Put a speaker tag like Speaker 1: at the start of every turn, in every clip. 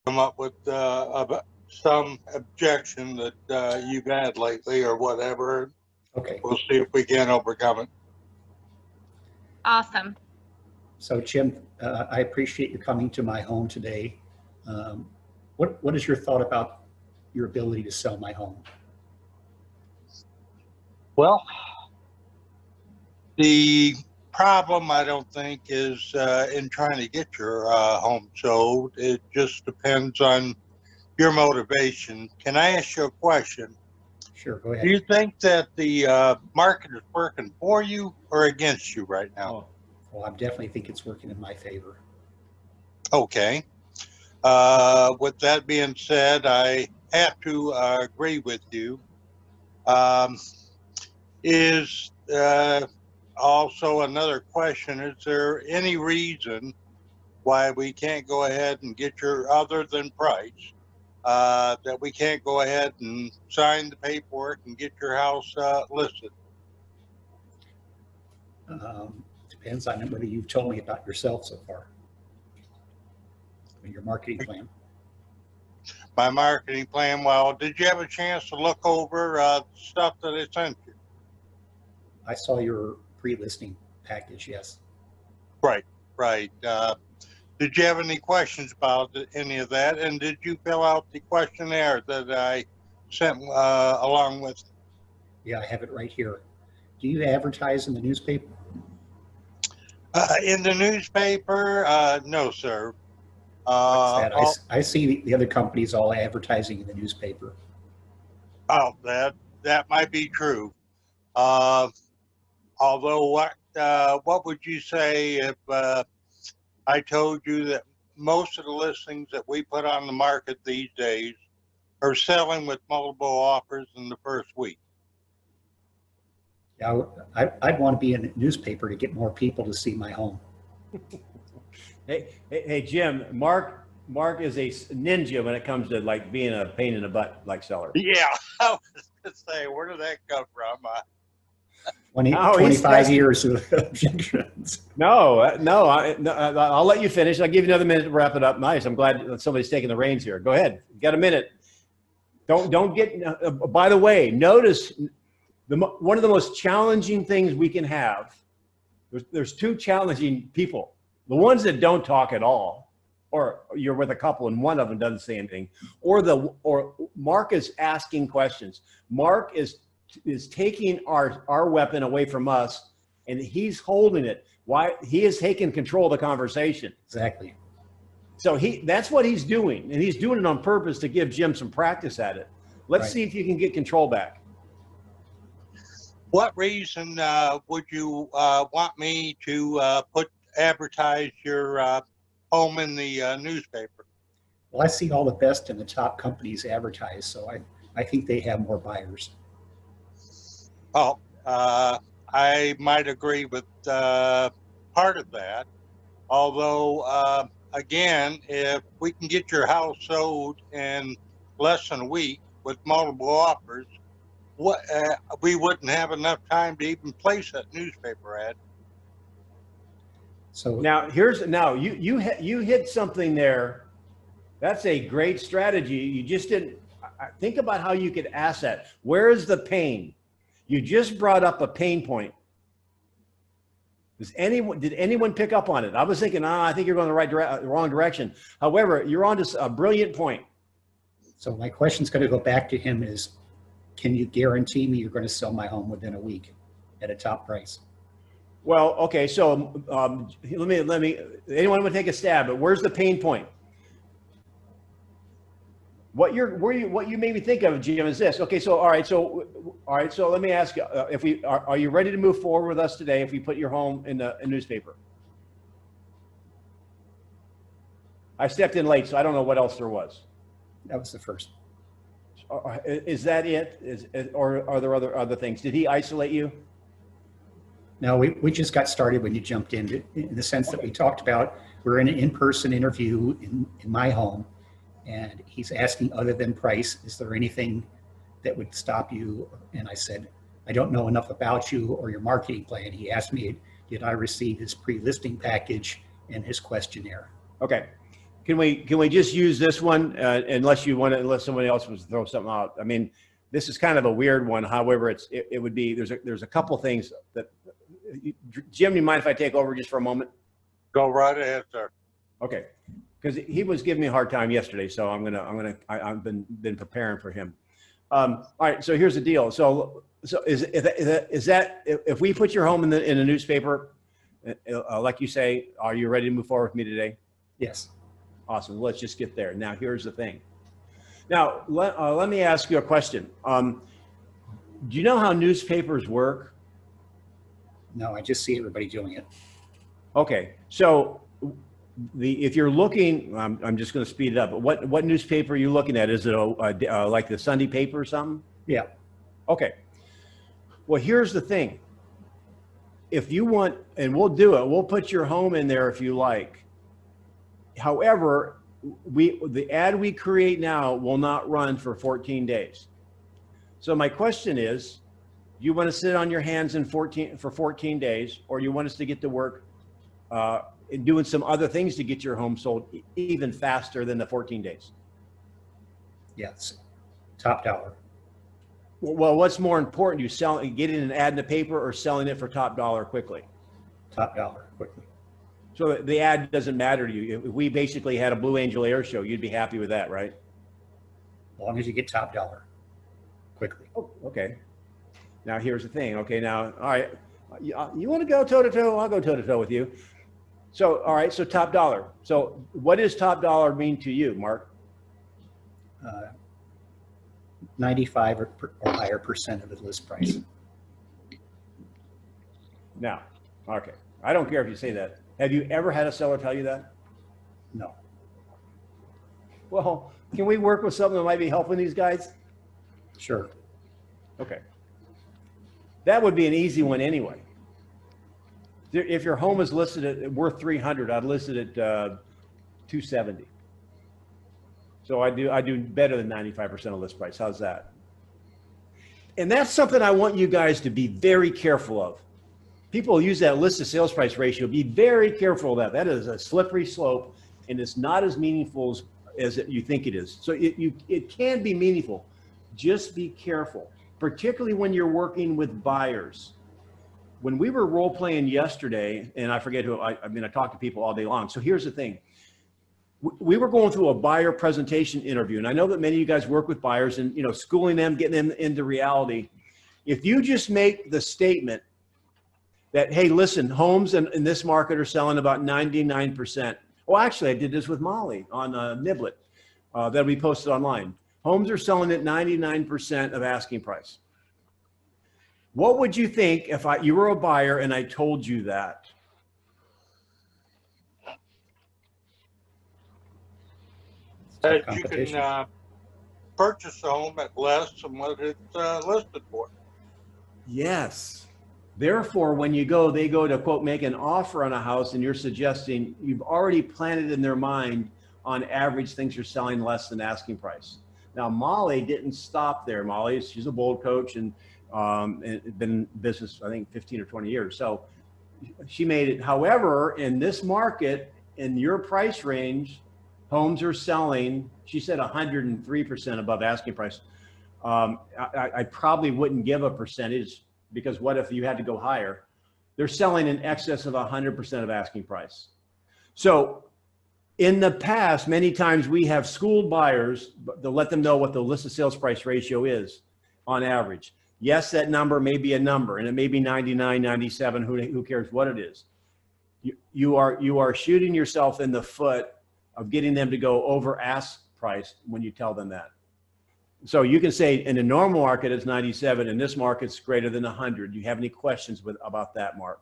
Speaker 1: come up with some objection that you've had lately or whatever.
Speaker 2: Okay.
Speaker 1: We'll see if we can overcome it.
Speaker 3: Awesome.
Speaker 2: So Jim, I appreciate you coming to my home today. What is your thought about your ability to sell my home?
Speaker 1: Well, the problem I don't think is in trying to get your home sold. It just depends on your motivation. Can I ask you a question?
Speaker 2: Sure, go
Speaker 1: Do
Speaker 2: ahead.
Speaker 1: you think that the market is working for you or against you right now?
Speaker 2: Well, I definitely think it's working in my favor.
Speaker 1: Okay. With that being said, I have to agree with you. Is also another question, is there any reason why we can't go ahead and get your, other than price, that we can't go ahead and sign the paperwork and get your house listed?
Speaker 2: Depends on whether you've told me about yourself so far. Your marketing plan.
Speaker 1: My marketing plan, well, did you have a chance to look over stuff that I sent you?
Speaker 2: I saw your pre-listing package, yes.
Speaker 1: Right, right. Did you have any questions about any of that? And did you fill out the questionnaire that I sent along with?
Speaker 2: Yeah, I have it right here. Do you advertise in the newspaper?
Speaker 1: In the newspaper, no, sir.
Speaker 2: I see the other companies all advertising in the newspaper.
Speaker 1: Oh, that might be true. Although, what would you say if I told you that most of the listings that we put on the market these days are selling with multiple offers in the first week?
Speaker 2: Yeah, I'd want to be in the newspaper to get more people to see my home.
Speaker 4: Hey, Jim, Mark is a ninja when it comes to like being a pain in the butt like seller.
Speaker 1: Yeah, I was going to say, where did that come from?
Speaker 2: 25 years of objections.
Speaker 4: No, I'll let you finish. I'll give you another minute to wrap it up. Nice. I'm glad that somebody's taking the reins here. Go ahead. You got a minute. Don't get, by the way, notice one of the most challenging things we can have, there's two challenging people. The ones that don't talk at all, or you're with a couple and one of them doesn't say anything, or Mark is asking questions. Mark is taking our weapon away from us, and he's holding it. Why? He is taking control of the conversation.
Speaker 2: Exactly.
Speaker 4: So that's what he's doing, and he's doing it on purpose to give Jim some practice at it. Let's see if you can get control back.
Speaker 1: What reason would you want me to advertise your home in the newspaper?
Speaker 2: Well, I see all the best and the top companies advertise, so I think they have more buyers.
Speaker 1: Oh, I might agree with part of that. Although, again, if we can get your house sold in less than a week with multiple offers, we wouldn't have enough time to even place that newspaper ad.
Speaker 2: So
Speaker 4: now you hit something there. That's a great strategy. You just didn't think about how you could ask that. Where is the pain? You just brought up a pain point. Did anyone pick up on it? I was thinking, I think you're going the wrong direction. However, you're on to a brilliant point.
Speaker 2: So my question's going to go back to him is, can you guarantee me you're going to sell my home within a week at a top price?
Speaker 4: Well, okay. So let me. Anyone would take a stab. But where's the pain point? What you made me think of, Jim, is this. Okay. So all right. So let me ask you: if we are you ready to move forward with us today? If we put your home in a newspaper? I stepped in late, so I don't know what else there was.
Speaker 2: That was the first.
Speaker 4: Is that it? Or are there other things? Did he isolate you?
Speaker 2: No, we just got started when you jumped in the sense that we talked about, we're in an in-person interview in my home, and he's asking, other than price, is there anything that would stop you? And I said, I don't know enough about you or your marketing plan. He asked me, did I receive his pre-listing package and his questionnaire?
Speaker 4: Okay. Can we just use this one unless somebody else wants to throw something out? I mean, this is kind of a weird one. However, it would be, there's a couple things that, Jim, you mind if I take over just for a moment?
Speaker 1: Go right ahead, sir.
Speaker 4: Okay. Because he was giving me a hard time yesterday. So I've been preparing for him. All right. So here's the deal. So is that if we put your home in a newspaper, like you say, are you ready to move forward with me today?
Speaker 2: Yes.
Speaker 4: Awesome. Let's just get there. Now, here's the thing. Now, let me ask you a question. Do you know how newspapers work?
Speaker 2: No, I just see everybody doing it.
Speaker 4: Okay. So if you're looking, I'm just going to speed it up. But what newspaper are you looking at? Is it like the Sunday paper or something?
Speaker 2: Yeah.
Speaker 4: Okay. Well, here's the thing. If you want, and we'll do it, we'll put your home in there if you like. However, the ad we create now will not run for 14 days. So my question is, do you want to sit on your hands for 14 days, or do you want us to get to work and doing some other things to get your home sold even faster than the 14 days?
Speaker 2: Yes. Top dollar.
Speaker 4: Well, what's more important, getting an ad in the paper or selling it for top dollar quickly?
Speaker 2: Top dollar quickly.
Speaker 4: So the ad doesn't matter to you. If we basically had a Blue Angel Air show, you'd be happy with that, right?
Speaker 2: As long as you get top dollar quickly.
Speaker 4: Oh, okay. Now here's the thing. Okay, now, all right. You want to go toe to toe? I'll go toe to toe with you. So, all right. So top dollar. So what does top dollar mean to you, Mark?
Speaker 2: 95 or higher percent of the list price.
Speaker 4: Now, okay. I don't care if you say that. Have you ever had a seller tell you that?
Speaker 2: No.
Speaker 4: Well, can we work with something that might be helping these guys?
Speaker 2: Sure.
Speaker 4: Okay. That would be an easy one anyway. If your home is listed at worth 300, I'd list it at 270. So I do better than 95% of list price. How's that? And that's something I want you guys to be very careful of. People use that list to sales price ratio. Be very careful of that. That is a slippery slope, and it's not as meaningful as you think it is. So it can be meaningful. Just be careful, particularly when you're working with buyers. When we were role playing yesterday, and I forget who, I talk to people all day long. So here's the thing. We were going through a buyer presentation interview, and I know that many of you guys work with buyers and, schooling them, getting them into reality. If you just make the statement that, hey, listen, homes in this market are selling about 99%. Well, actually, I did this with Molly on Niblet. That'll be posted online. Homes are selling at 99% of asking price. What would you think if you were a buyer and I told you that?
Speaker 1: That you can purchase a home at less than what it's listed for.
Speaker 4: Yes. Therefore, when they go to, quote, make an offer on a house, and you're suggesting, you've already planted in their mind, on average, things are selling less than asking price. Now, Molly didn't stop there. Molly, she's a bold coach and been in business, I think, 15 or 20 years. So she made it. However, in this market, in your price range, homes are selling, she said 103% above asking price. I probably wouldn't give a percentage, because what if you had to go higher? They're selling in excess of 100% of asking price. So in the past, many times we have schooled buyers to let them know what the listed sales price ratio is on average. Yes, that number may be a number, and it may be 99, 97, who cares what it is. You are shooting yourself in the foot of getting them to go over ask price when you tell them that. So you can say in a normal market it's 97, in this market's greater than 100. Do you have any questions about that, Mark?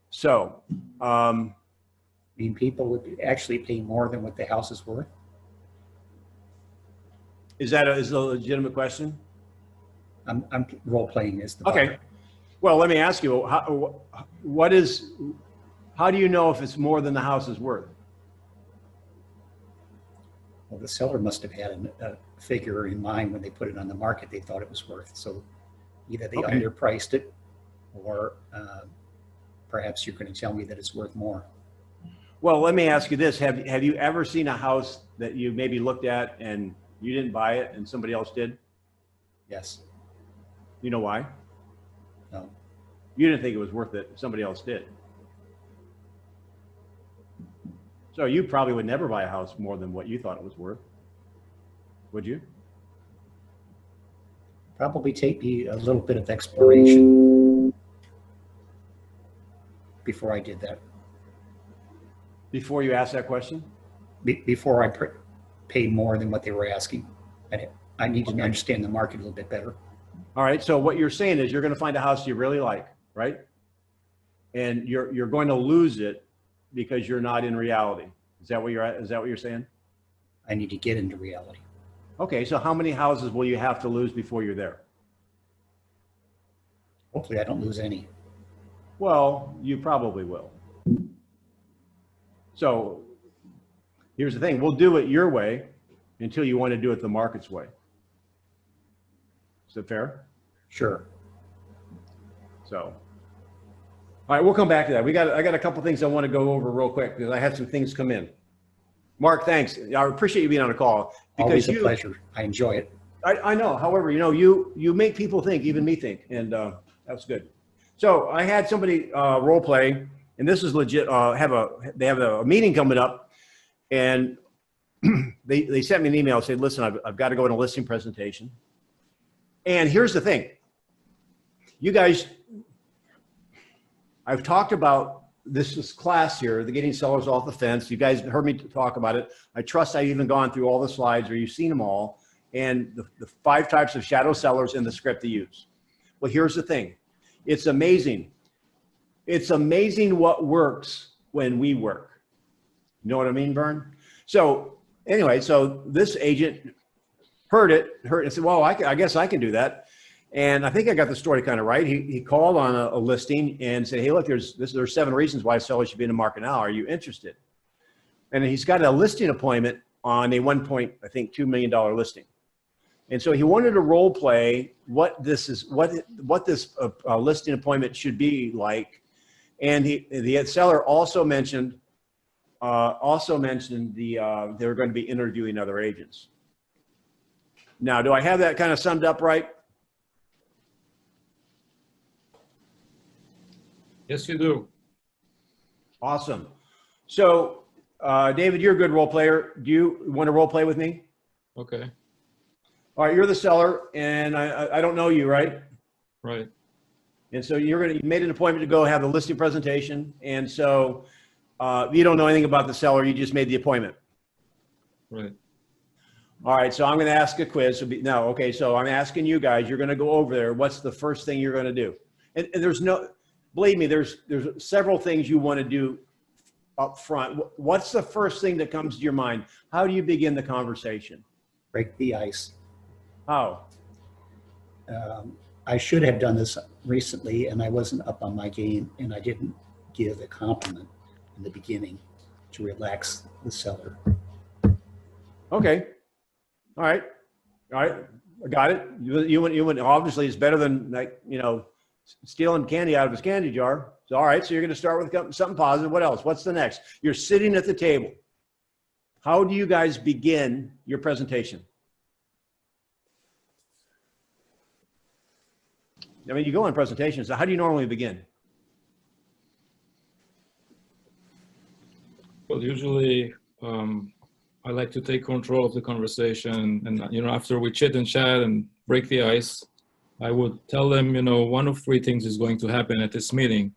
Speaker 4: So,
Speaker 2: I mean, people would actually pay more than what the house is worth.
Speaker 4: Is that a legitimate question?
Speaker 2: I'm role playing as the
Speaker 4: Okay.
Speaker 2: buyer.
Speaker 4: Well, let me ask you, how do you know if it's more than the house is worth?
Speaker 2: Well, the seller must have had a figure in mind when they put it on the market they thought it was worth. So either they
Speaker 4: Okay.
Speaker 2: underpriced it, or perhaps you're going to tell me that it's worth more.
Speaker 4: Well, let me ask you this. Have you ever seen a house that you maybe looked at and you didn't buy it and somebody else did?
Speaker 2: Yes.
Speaker 4: You know why?
Speaker 2: No.
Speaker 4: You didn't think it was worth it. Somebody else did. So you probably would never buy a house more than what you thought it was worth. Would you?
Speaker 2: Probably take me a little bit of exploration before I did that.
Speaker 4: Before you ask that question?
Speaker 2: Before I paid more than what they were asking. I need to understand the market a little bit better.
Speaker 4: All right. So what you're saying is you're going to find a house you really like, right? And you're going to lose it because you're not in reality. Is that what you're saying?
Speaker 2: I need to get into reality.
Speaker 4: Okay. So how many houses will you have to lose before you're there?
Speaker 2: Hopefully I don't lose any.
Speaker 4: Well, you probably will. So here's the thing. We'll do it your way until you want to do it the market's way. Is that fair?
Speaker 2: Sure.
Speaker 4: So, all right, we'll come back to that. I got a couple things I want to go over real quick because I had some things come in. Mark, thanks. I appreciate you being on the call.
Speaker 2: Always a pleasure. I enjoy it.
Speaker 4: I know. However, you make people think, even me think, and that's good. So I had somebody role play, and this is legit. They have a meeting coming up, and they sent me an email and said, "Listen, I've got to go in a listing presentation." And here's the thing, you guys. I've talked about this class here, the Getting Sellers Off the Fence. You guys heard me talk about it. I trust I've even gone through all the slides, or you've seen them all, and the 5 types of shadow sellers in the script to use. Well, here's the thing. It's amazing. It's amazing what works when we work. You know what I mean, Vern? So anyway, so this agent heard it and said, well, I guess I can do that. And I think I got the story kind of right. He called on a listing and said, hey, look, there's 7 reasons why sellers should be in the market now. Are you interested? And he's got a listing appointment on a $1.2 million listing. And so he wanted to role play what this listing appointment should be like. And the seller also mentioned they were going to be interviewing other agents. Now, do I have that kind of summed up right?
Speaker 3: Yes, you do.
Speaker 4: Awesome. So, David, you're a good role player. Do you want to role play with me?
Speaker 3: Okay.
Speaker 4: All right, you're the seller, and I don't know you, right?
Speaker 3: Right.
Speaker 4: And so you made an appointment to go have the listing presentation, and so you don't know anything about the seller. You just made the appointment.
Speaker 3: Right.
Speaker 4: All right, so I'm going to ask a quiz. So I'm asking you guys. You're going to go over there. What's the first thing you're going to do? And believe me, there's several things you want to do up front. What's the first thing that comes to your mind? How do you begin the conversation?
Speaker 2: Break the ice.
Speaker 4: How?
Speaker 2: I should have done this recently, and I wasn't up on my game, and I didn't give a compliment in the beginning to relax the seller.
Speaker 4: Okay. All right. I got it. You went, obviously it's better than stealing candy out of his candy jar. So, all right. So you're going to start with something positive. What else? What's the next? You're sitting at the table. How do you guys begin your presentation? I mean, you go on presentations. So how do you normally begin?
Speaker 3: Well, usually I like to take control of the conversation, and after we chit and chat and break the ice, I would tell them, one of 3 things is going to happen at this meeting.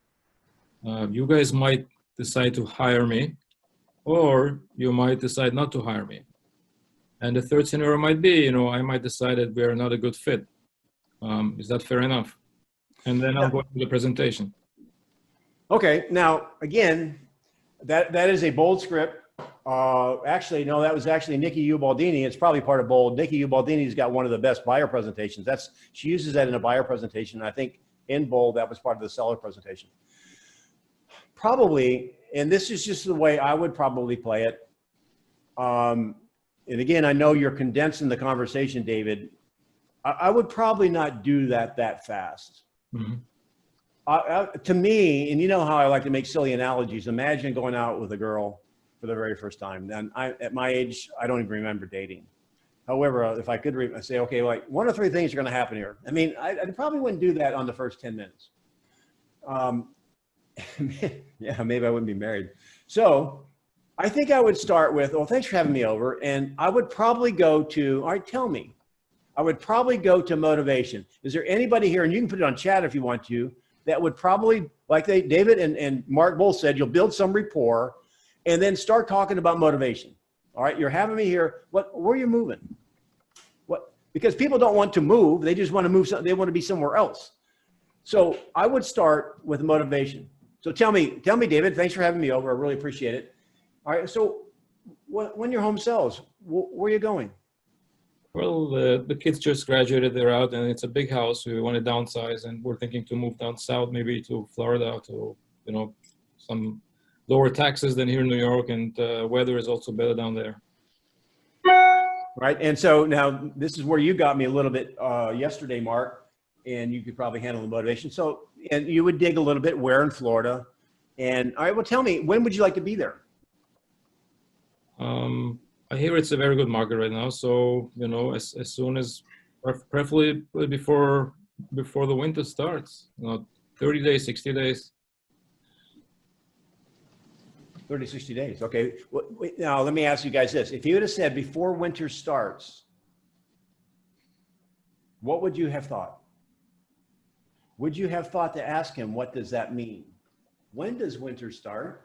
Speaker 3: You guys might decide to hire me, or you might decide not to hire me. And the third scenario might be, I might decide that we are not a good fit. Is that fair enough? And then I'll go to the presentation. Okay. Now, again, that is a bold script. Actually, no, that was actually Nikki Ubaldini. It's probably part of bold. Nikki Ubaldini's got one of the best buyer presentations. She uses that in a buyer presentation. I think in bold, that was part of the seller presentation. Probably, and this is just the way I would probably play it. And again, I know you're condensing the conversation, David. I would probably not do that fast. Mm-hmm.
Speaker 4: To me, and you know how I like to make silly analogies. Imagine going out with a girl for the very first time. Then at my age, I don't even remember dating. However, if I could say, okay, like 1 or 3 things are going to happen here. I mean, I probably wouldn't do that on the first 10 minutes. Yeah, maybe I wouldn't be married. So I think I would start with, well, thanks for having me over. And I would probably go to, all right, tell me. I would probably go to motivation. Is there anybody here, and you can put it on chat if you want to, that would probably, like David and Mark both said, you'll build some rapport and then start talking about motivation. All right, you're having me here. Where are you moving? Because people don't want to move. They just want to move. They want to be somewhere else. So I would start with motivation. So tell me, David, thanks for having me over. I really appreciate it. All right. So when your home sells, where are you going?
Speaker 3: Well, the kids just graduated, they're out, and it's a big house. We want to downsize, and we're thinking to move down south, maybe to Florida, to, you know, some lower taxes than here in New York, and weather is also better down there.
Speaker 4: Right. And so now this is where you got me a little bit yesterday, Mark, and you could probably handle the motivation. So, and you would dig a little bit where in Florida. And all right, well, tell me, when would you like to be there?
Speaker 3: I hear it's a very good market right now. So, you know, as soon as, preferably before the winter starts, you know, 30 days, 60 days.
Speaker 4: 30, 60 days. Okay. Now, let me ask you guys this. If you would have said before winter starts, what would you have thought? Would you have thought to ask him, what does that mean? When does winter start?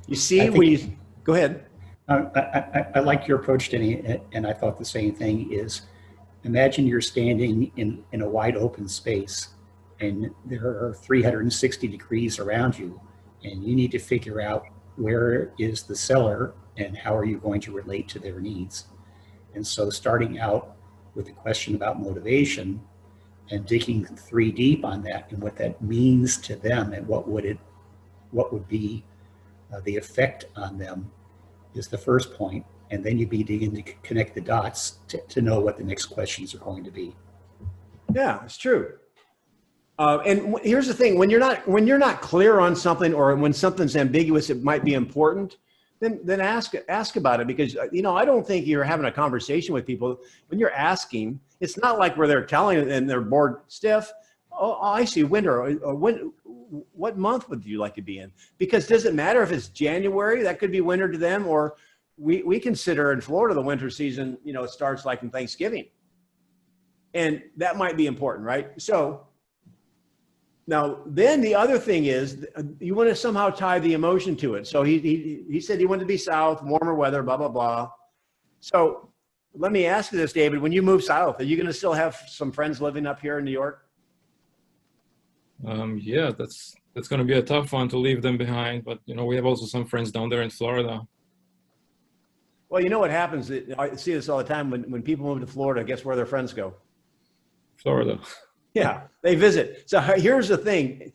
Speaker 4: You see, go ahead.
Speaker 2: I like your approach, Denny, and I thought the same thing is, imagine you're standing in a wide open space and there are 360 degrees around you, and you need to figure out where is the seller and how are you going to relate to their needs. And so starting out with the question about motivation and digging 3 deep on that and what that means to them and what would be the effect on them is the first point. And then you begin to connect the dots to know what the next questions are going to be.
Speaker 4: Yeah, it's true. And here's the thing: when you're not clear on something, or when something's ambiguous, it might be important. Then ask about it, because you know, I don't think you're having a conversation with people when you're asking. It's not like where they're telling and they're bored stiff. Oh, I see, winter. What month would you like to be in? Because does it matter if it's January? That could be winter to them, or we consider in Florida the winter season. You know, it starts like in Thanksgiving, and that might be important, right? So. Now, then the other thing is you want to somehow tie the emotion to it. So he said he wanted to be south, warmer weather, blah, blah, blah. So let me ask you this, David, when you move south, are you going to still have some friends living up here in New York?
Speaker 3: Yeah, that's going to be a tough one to leave them behind. But, you know, we have also some friends down there in Florida.
Speaker 4: Well, you know what happens? I see this all the time. When people move to Florida, guess where their friends go?
Speaker 3: Florida.
Speaker 4: Yeah, they visit. So here's the thing.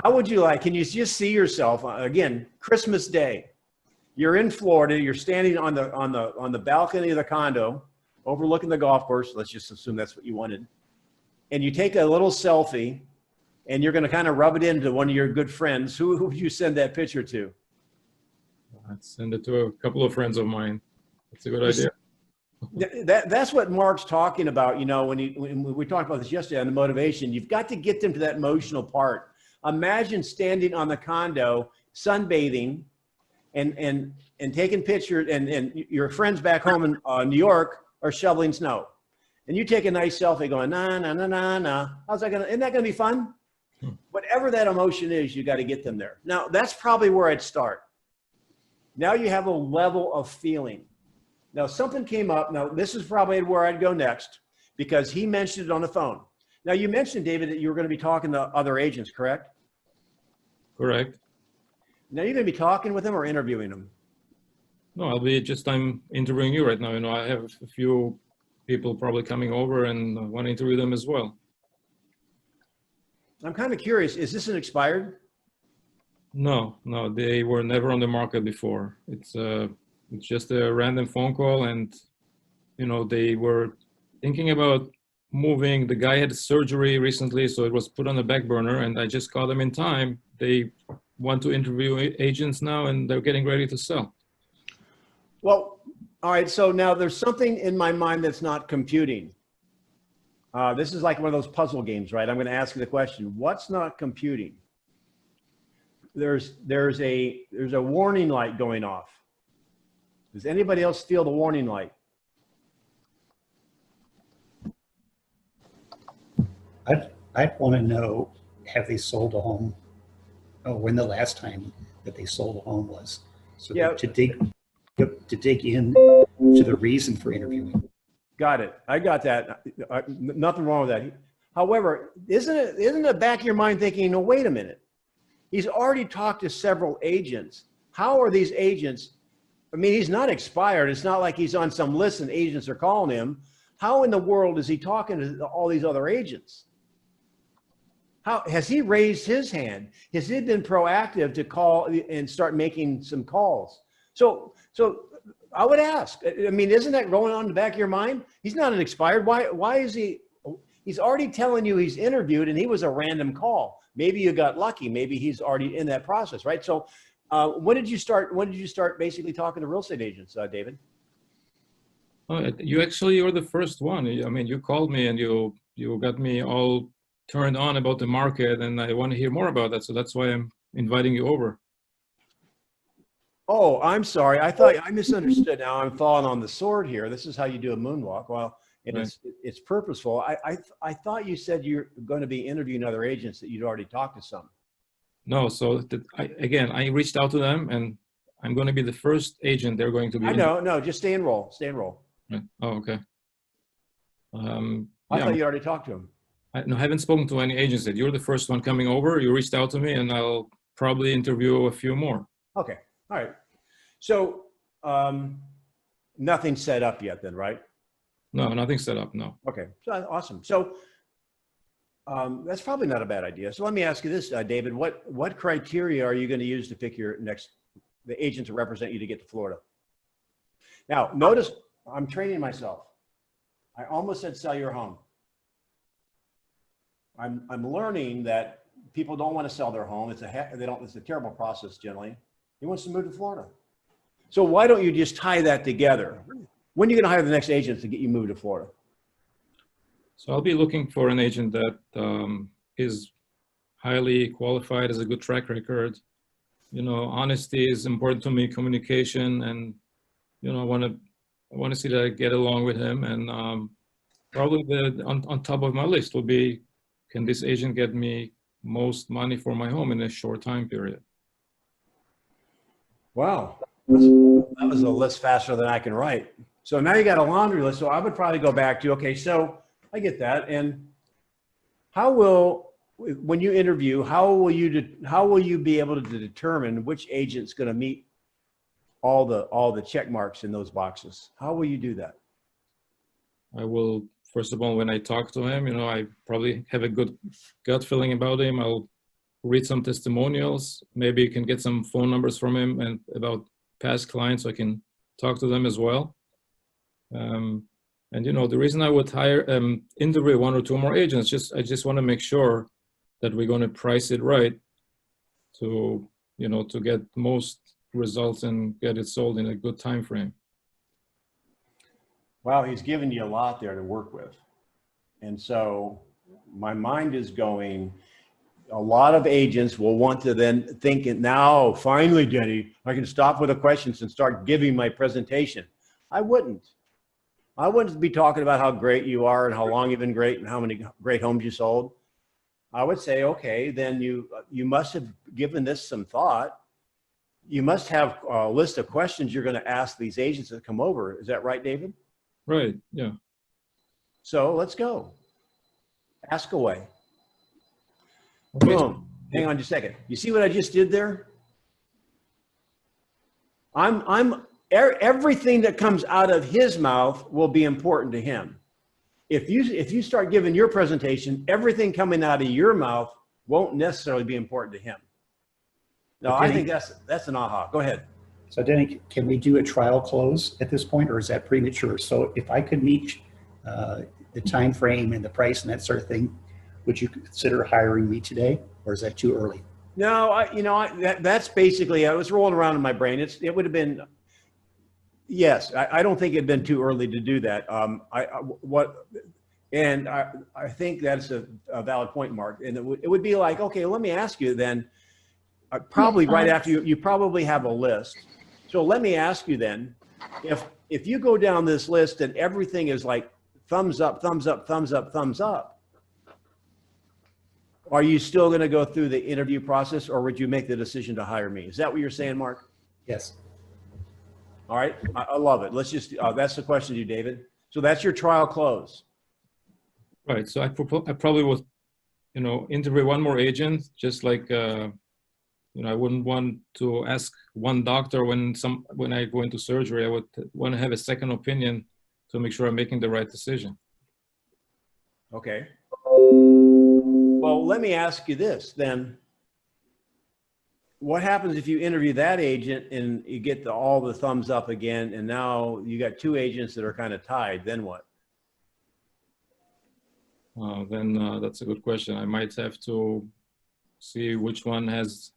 Speaker 4: How would you like, can you just see yourself, again, Christmas Day, you're in Florida, you're standing on the balcony of the condo, overlooking the golf course. Let's just assume that's what you wanted. And you take a little selfie and you're going to kind of rub it into one of your good friends. Who would you send that picture to?
Speaker 3: I'd send it to a couple of friends of mine. That's a good idea.
Speaker 4: That's what Mark's talking about. You know, when we talked about this yesterday on the motivation, you've got to get them to that emotional part. Imagine standing on the condo, sunbathing, and taking pictures, and your friends back home in New York are shoveling snow, and you take a nice selfie, going nah nah nah nah nah. How's that gonna? Isn't that gonna be fun? Whatever that emotion is, you got to get them there. Now that's probably where I'd start. Now you have a level of feeling. Now, something came up. Now, this is probably where I'd go next, because he mentioned it on the phone. Now, you mentioned, David, that you were going to be talking to other agents, correct?
Speaker 3: Correct.
Speaker 4: Now, you're going to be talking with them or interviewing them?
Speaker 3: No, I'm interviewing you right now. You know, I have a few people probably coming over and I want to interview them as well.
Speaker 4: I'm kind of curious, is this an expired?
Speaker 3: No, they were never on the market before. It's just a random phone call, and you know, they were thinking about moving. The guy had surgery recently, so it was put on the back burner, and I just caught them in time. They want to interview agents now, and they're getting ready to sell.
Speaker 4: Well, all right. So now there's something in my mind that's not computing. This is like one of those puzzle games, right? I'm going to ask you the question: what's not computing? There's a warning light going off. Does anybody else feel the warning light?
Speaker 2: I'd want to know, have they sold a home? Oh, when the last time that they sold a home was. So
Speaker 4: Yeah.
Speaker 2: to dig in to the reason for interviewing.
Speaker 4: Got it. I got that. Nothing wrong with that. However, isn't the back of your mind thinking, no, wait a minute. He's already talked to several agents. How are these agents? I mean, he's not expired. It's not like he's on some list and agents are calling him. How in the world is he talking to all these other agents? How has he raised his hand? Has he been proactive to call and start making some calls? So I would ask, I mean, isn't that going on in the back of your mind? He's not an expired. Why is he? He's already telling you he's interviewed and he was a random call. Maybe you got lucky. Maybe he's already in that process, right? So when did you start basically talking to real estate agents, David?
Speaker 3: You're the first one. I mean, you called me and you got me all turned on about the market, and I want to hear more about that. So that's why I'm inviting you over.
Speaker 4: Oh, I'm sorry. I thought I misunderstood. Now I'm falling on the sword here. This is how you do a moonwalk. Well, and
Speaker 3: Right.
Speaker 4: it's purposeful. I thought you said you're going to be interviewing other agents that you'd already talked to some.
Speaker 3: No, so I reached out to them, and I'm going to be the first agent they're going to be.
Speaker 4: I know. No, just stay and roll. Stay and roll.
Speaker 3: Right. Oh, okay.
Speaker 4: I thought you already talked to him.
Speaker 3: I haven't spoken to any agents yet. You're the first one coming over. You reached out to me, and I'll probably interview a few more.
Speaker 4: Okay. All right. So nothing set up yet then, right?
Speaker 3: No, nothing set up. No.
Speaker 4: Okay. So awesome. So that's probably not a bad idea. So let me ask you this, David, what criteria are you going to use to pick the agent to represent you to get to Florida? Now, notice I'm training myself. I almost said sell your home. I'm learning that people don't want to sell their home. It's a terrible process generally. He wants to move to Florida. So why don't you just tie that together? When are you going to hire the next agent to get you moved to Florida?
Speaker 3: So I'll be looking for an agent that is highly qualified, has a good track record. You know, honesty is important to me, communication, and you know, I want to see that I get along with him. And probably on top of my list will be, can this agent get me most money for my home in a short time period?
Speaker 4: Wow. That was a list faster than I can write. So now you got a laundry list. So I would probably go back to, okay, so I get that. And when you interview, how will you be able to determine which agent's going to meet all the check marks in those boxes? How will you do that?
Speaker 3: I will, first of all, when I talk to him, you know, I probably have a good gut feeling about him. I'll read some testimonials. Maybe you can get some phone numbers from him and about past clients, so I can talk to them as well. And you know, the reason I would interview one or two more agents, I just want to make sure that we're going to price it right to, you know, to get most results and get it sold in a good time frame.
Speaker 4: Wow, he's given you a lot there to work with. And so my mind is going, a lot of agents will want to then think, now, finally, Denny, I can stop with the questions and start giving my presentation. I wouldn't be talking about how great you are and how long you've been great and how many great homes you sold. I would say, okay, then you must have given this some thought. You must have a list of questions you're going to ask these agents that come over. Is that right, David?
Speaker 3: Right, yeah.
Speaker 4: So let's go. Ask away.
Speaker 3: Okay.
Speaker 4: Boom. Hang on just a second. You see what I just did there? Everything that comes out of his mouth will be important to him. If you start giving your presentation, everything coming out of your mouth won't necessarily be important to him. No, I think that's an aha. Go ahead.
Speaker 2: So Denny, can we do a trial close at this point, or is that premature? So if I could meet the time frame and the price and that sort of thing, would you consider hiring me today, or is that too early?
Speaker 4: No, that's basically, I was rolling around in my brain. It would have been, yes, I don't think it'd been too early to do that. I think that's a valid point, Mark. And it would be like, okay, let me ask you then, probably right after you probably have a list. So let me ask you then, if you go down this list and everything is like thumbs up, thumbs up, thumbs up, thumbs up, are you still going to go through the interview process, or would you make the decision to hire me? Is that what you're saying, Mark?
Speaker 2: Yes.
Speaker 4: All right. I love it. Let's just, that's the question to you, David. So that's your trial close.
Speaker 3: Right. So I probably would, interview one more agent, just like, I wouldn't want to ask one doctor when I go into surgery. I would want to have a second opinion to make sure I'm making the right decision.
Speaker 4: Okay. Well, let me ask you this then. What happens if you interview that agent and you get all the thumbs up again, and now you got two agents that are kind of tied? Then what?
Speaker 3: Then that's a good question. I might have to see which one has,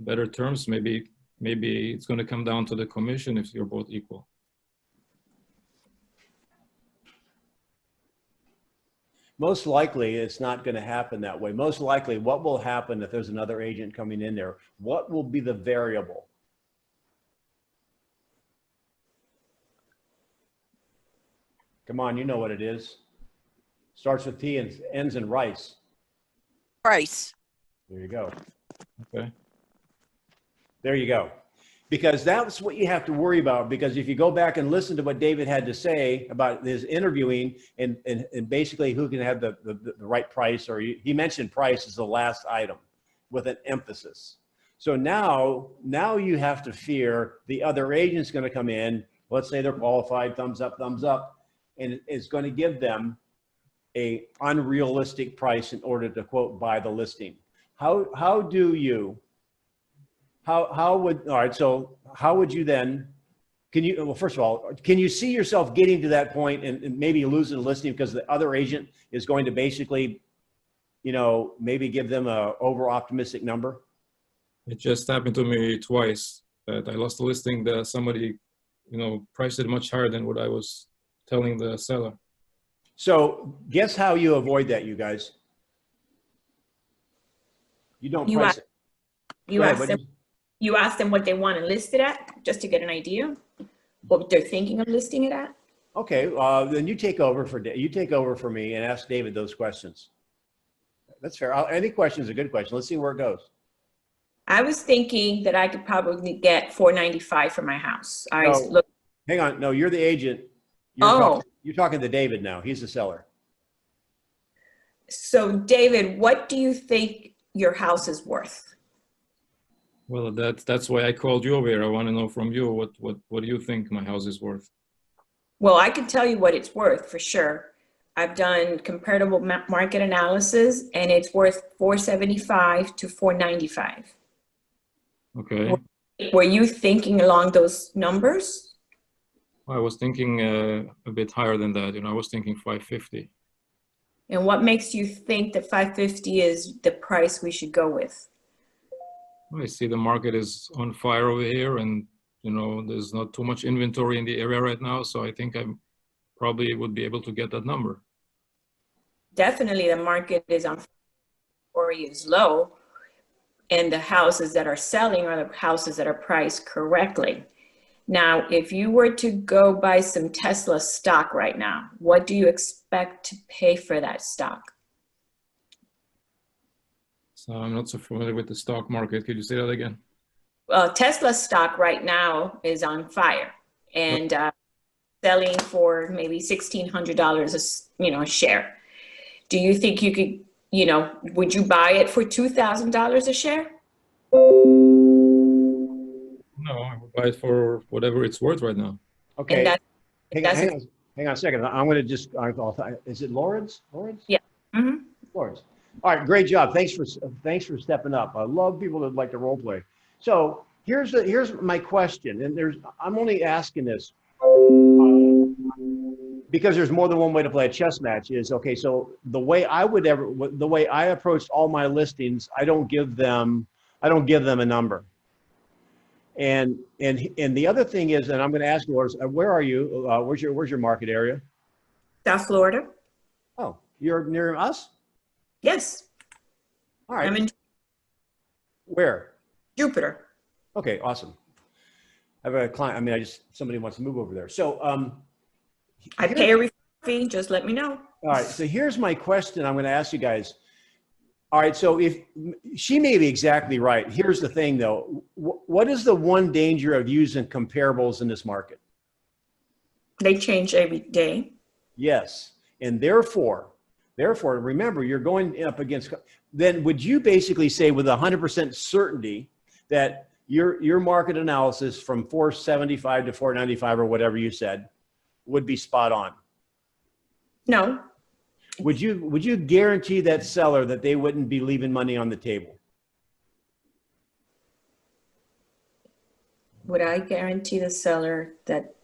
Speaker 3: better terms. Maybe it's going to come down to the commission if you're both equal.
Speaker 4: Most likely, it's not going to happen that way. Most likely, what will happen if there's another agent coming in there? What will be the variable? Come on, you know what it is. Starts with T and ends in rice.
Speaker 5: Price.
Speaker 4: There you go.
Speaker 3: Okay.
Speaker 4: There you go. Because that's what you have to worry about. Because if you go back and listen to what David had to say about his interviewing and basically who can have the right price, or he mentioned price as the last item with an emphasis. So now you have to fear the other agent's going to come in. Let's say they're qualified, thumbs up, and it's going to give them a unrealistic price in order to quote buy the listing. How would you then, first of all, can you see yourself getting to that point and maybe losing a listing because the other agent is going to basically, maybe give them a over optimistic number?
Speaker 3: It just happened to me twice that I lost a listing that somebody, priced it much higher than what I was telling the seller.
Speaker 4: So guess how you avoid that, you guys? You don't price it.
Speaker 6: You ask them what they want to list it at, just to get an idea what they're thinking of listing it at.
Speaker 4: Okay, then you take over for me and ask David those questions. That's fair. Any question is a good question. Let's see where it goes.
Speaker 6: I was thinking that I could probably get $495 for my house.
Speaker 4: Hang on. No, you're the agent. You're talking to David now. He's the seller.
Speaker 6: So David, what do you think your house is worth?
Speaker 3: Well, that's why I called you over here. I want to know from you, what do you think my house is worth?
Speaker 6: Well, I can tell you what it's worth for sure. I've done comparable market analysis, and it's worth $475 to $495.
Speaker 3: Okay.
Speaker 6: Were you thinking along those numbers?
Speaker 3: I was thinking a bit higher than that. I was thinking 550.
Speaker 6: And what makes you think that 550 is the price we should go with?
Speaker 3: I see the market is on fire over here, and there's not too much inventory in the area right now, so I think I probably would be able to get that number.
Speaker 6: Definitely the market is on fire, is low, and the houses that are selling are the houses that are priced correctly. Now, if you were to go buy some Tesla stock right now, what do you expect to pay for that stock?
Speaker 3: So I'm not so familiar with the stock market. Could you say that again?
Speaker 6: Well, Tesla stock right now is on fire and selling for maybe $1,600 a share. Do you think you could, would you buy it for $2,000 a share?
Speaker 3: No, I would buy it for whatever it's worth right now.
Speaker 4: Okay. Hang on a second. I'm going to just, is it Lawrence? Lawrence?
Speaker 6: Yeah. Mm-hmm.
Speaker 4: Lawrence. All right, great job. Thanks for stepping up. I love people that like to role play. So here's my question, and I'm only asking this. because there's more than one way to play a chess match is, okay, so the way I approached all my listings, I don't give them a number. And the other thing is, and I'm going to ask Lourdes, where are you? Where's your market area?
Speaker 6: South Florida?
Speaker 4: Oh, you're near us?
Speaker 6: Yes,
Speaker 4: All right.
Speaker 6: I'm in
Speaker 4: Where?
Speaker 6: Jupiter.
Speaker 4: Okay, awesome. I have a client. I mean, somebody wants to move over there. So,
Speaker 6: I pay a referral fee, just let me know.
Speaker 4: all right. So here's my question. I'm going to ask you guys. All right. So if she may be exactly right. Here's the thing though. What is the one danger of using comparables in this market?
Speaker 6: They change every day.
Speaker 4: Yes. And therefore, remember, you're going up against, then would you basically say with 100% certainty that your market analysis from 475 to 495 or whatever you said would be spot on?
Speaker 6: No,
Speaker 4: Would you guarantee that seller that they wouldn't be leaving money on the table?
Speaker 6: would I guarantee the seller that?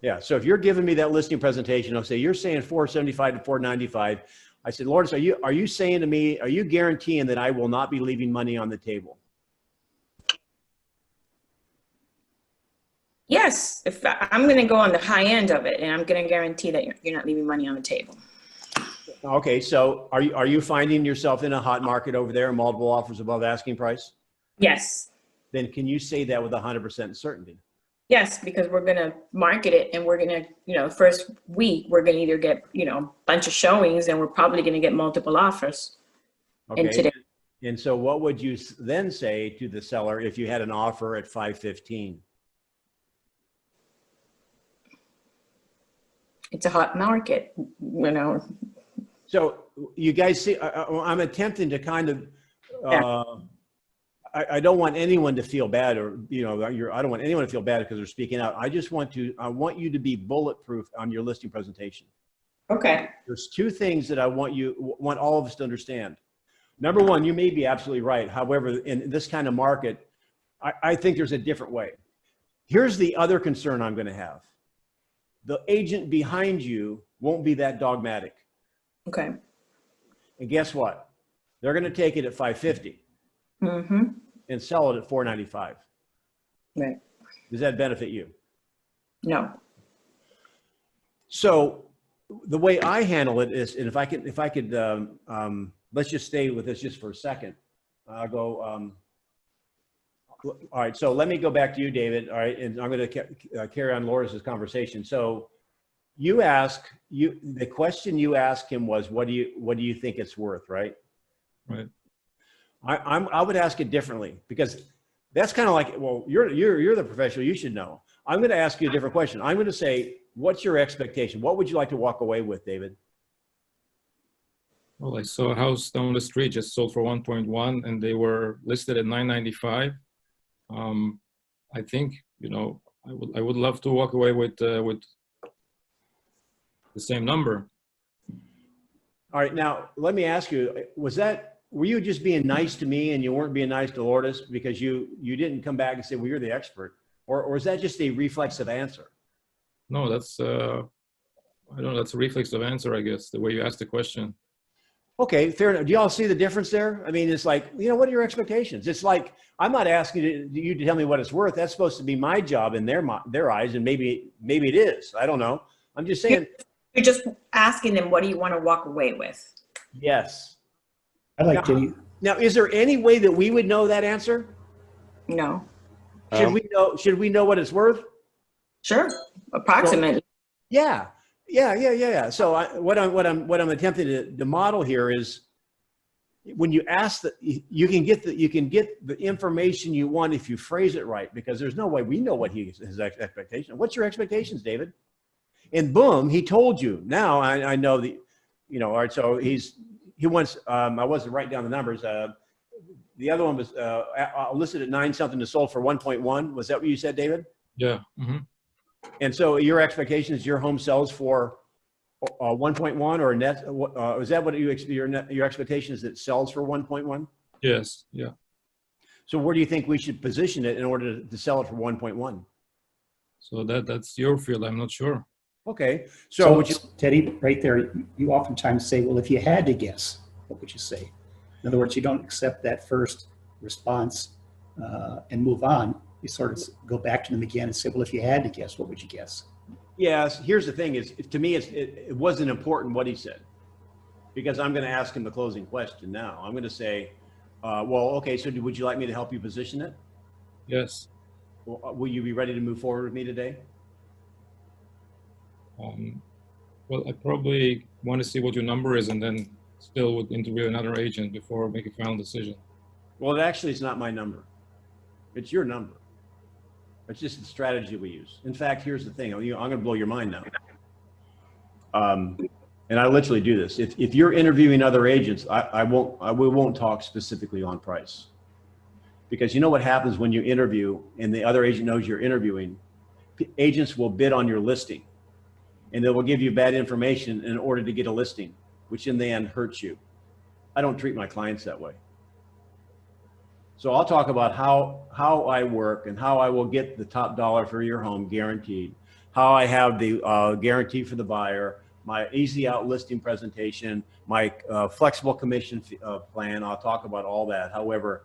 Speaker 4: Yeah. So if you're giving me that listing presentation, I'll say, you're saying 475 to 495. I said, Lourdes, are you saying to me, are you guaranteeing that I will not be leaving money on the table?
Speaker 6: Yes, if I'm going to go on the high end of it, and I'm going to guarantee that you're not leaving money on the table.
Speaker 4: Okay. So are you finding yourself in a hot market over there, multiple offers above asking price?
Speaker 6: Yes,
Speaker 4: Then can you say that with 100% certainty?
Speaker 6: yes, because we're going to market it, and we're going to, first week, we're going to either get, a bunch of showings, and we're probably going to get multiple offers. And
Speaker 4: Okay.
Speaker 6: today,
Speaker 4: And so what would you then say to the seller if you had an offer at 515?
Speaker 6: it's a hot market,
Speaker 4: So you guys see, I'm attempting to kind of, I don't want anyone to feel bad, or, I don't want anyone to feel bad because they're speaking out. I want you to be bulletproof on your listing presentation.
Speaker 6: Okay.
Speaker 4: There's two things that I want all of us to understand. Number one, you may be absolutely right. However, in this kind of market, I think there's a different way. Here's the other concern I'm going to have. The agent behind you won't be that dogmatic.
Speaker 6: Okay.
Speaker 4: And guess what? They're going to take it at 550
Speaker 6: Mm-hmm.
Speaker 4: and sell it at 495.
Speaker 6: Right.
Speaker 4: Does that benefit you?
Speaker 6: No.
Speaker 4: So the way I handle it is, and if I could, let's just stay with this just for a second. I'll go, all right, so let me go back to you, David. All right, and I'm going to carry on Lourdes' conversation. So the question you asked him was, what do you think it's worth, right?
Speaker 3: Right.
Speaker 4: I would ask it differently, because that's kind of like, well, you're the professional, you should know. I'm going to ask you a different question. I'm going to say, what's your expectation? What would you like to walk away with, David?
Speaker 3: Well, I saw a house down the street just sold for 1.1, and they were listed at 995. I think, I would love to walk away with the same number.
Speaker 4: All right, now let me ask you: were you just being nice to me and you weren't being nice to Lourdes because you didn't come back and say, well, you're the expert, or is that just a reflexive answer?
Speaker 3: No, that's I don't know. That's a reflexive answer, I guess, the way you asked the question.
Speaker 4: Okay, fair enough. Do y'all see the difference there? I mean, it's like, what are your expectations? It's like, I'm not asking you to tell me what it's worth. That's supposed to be my job in their eyes, and maybe it is. I don't know. I'm just saying.
Speaker 6: You're just asking them, what do you want to walk away with?
Speaker 4: Yes.
Speaker 2: I'd like to,
Speaker 4: Now, is there any way that we would know that answer?
Speaker 6: No.
Speaker 4: Should we know what it's worth?
Speaker 6: Sure. Approximately.
Speaker 4: Yeah. So what I'm attempting to model here is, when you ask that, you can get the information you want if you phrase it right, because there's no way we know what his expectation. What's your expectations, David? And boom, he told you. Now I know the, all right. So he wants. I wasn't writing down the numbers. The other one was listed at 9 something to sold for 1.1. Was that what you said, David?
Speaker 3: Yeah. Mm-hmm.
Speaker 4: And so your expectation is your home sells for 1.1 or net? Is that what your expectation is, that it sells for 1.1?
Speaker 3: Yes. Yeah.
Speaker 4: So where do you think we should position it in order to sell it for 1.1?
Speaker 3: So that's your field. I'm not sure.
Speaker 4: Okay.
Speaker 2: So,
Speaker 4: So would you,
Speaker 2: Teddy, right there, you oftentimes say, well, if you had to guess, what would you say? In other words, you don't accept that first response and move on. You sort of go back to them again and say, well, if you had to guess, what would you guess?
Speaker 4: yes, here's the thing is, to me, it wasn't important what he said, because I'm going to ask him the closing question now. I'm going to say, well, okay, so would you like me to help you position it?
Speaker 3: Yes.
Speaker 4: Will you be ready to move forward with me today?
Speaker 3: Well, I probably want to see what your number is and then still would interview another agent before making a final decision.
Speaker 4: Well, it actually is not my number. It's your number. It's just the strategy we use. In fact, here's the thing. I'm going to blow your mind now. And I literally do this. If you're interviewing other agents, we won't talk specifically on price, because you know what happens when you interview and the other agent knows you're interviewing. Agents will bid on your listing, and they will give you bad information in order to get a listing, which in the end hurts you. I don't treat my clients that way. So I'll talk about how I work and how I will get the top dollar for your home guaranteed, how I have the guarantee for the buyer, my easy out listing presentation, my flexible commission plan. I'll talk about all that. However,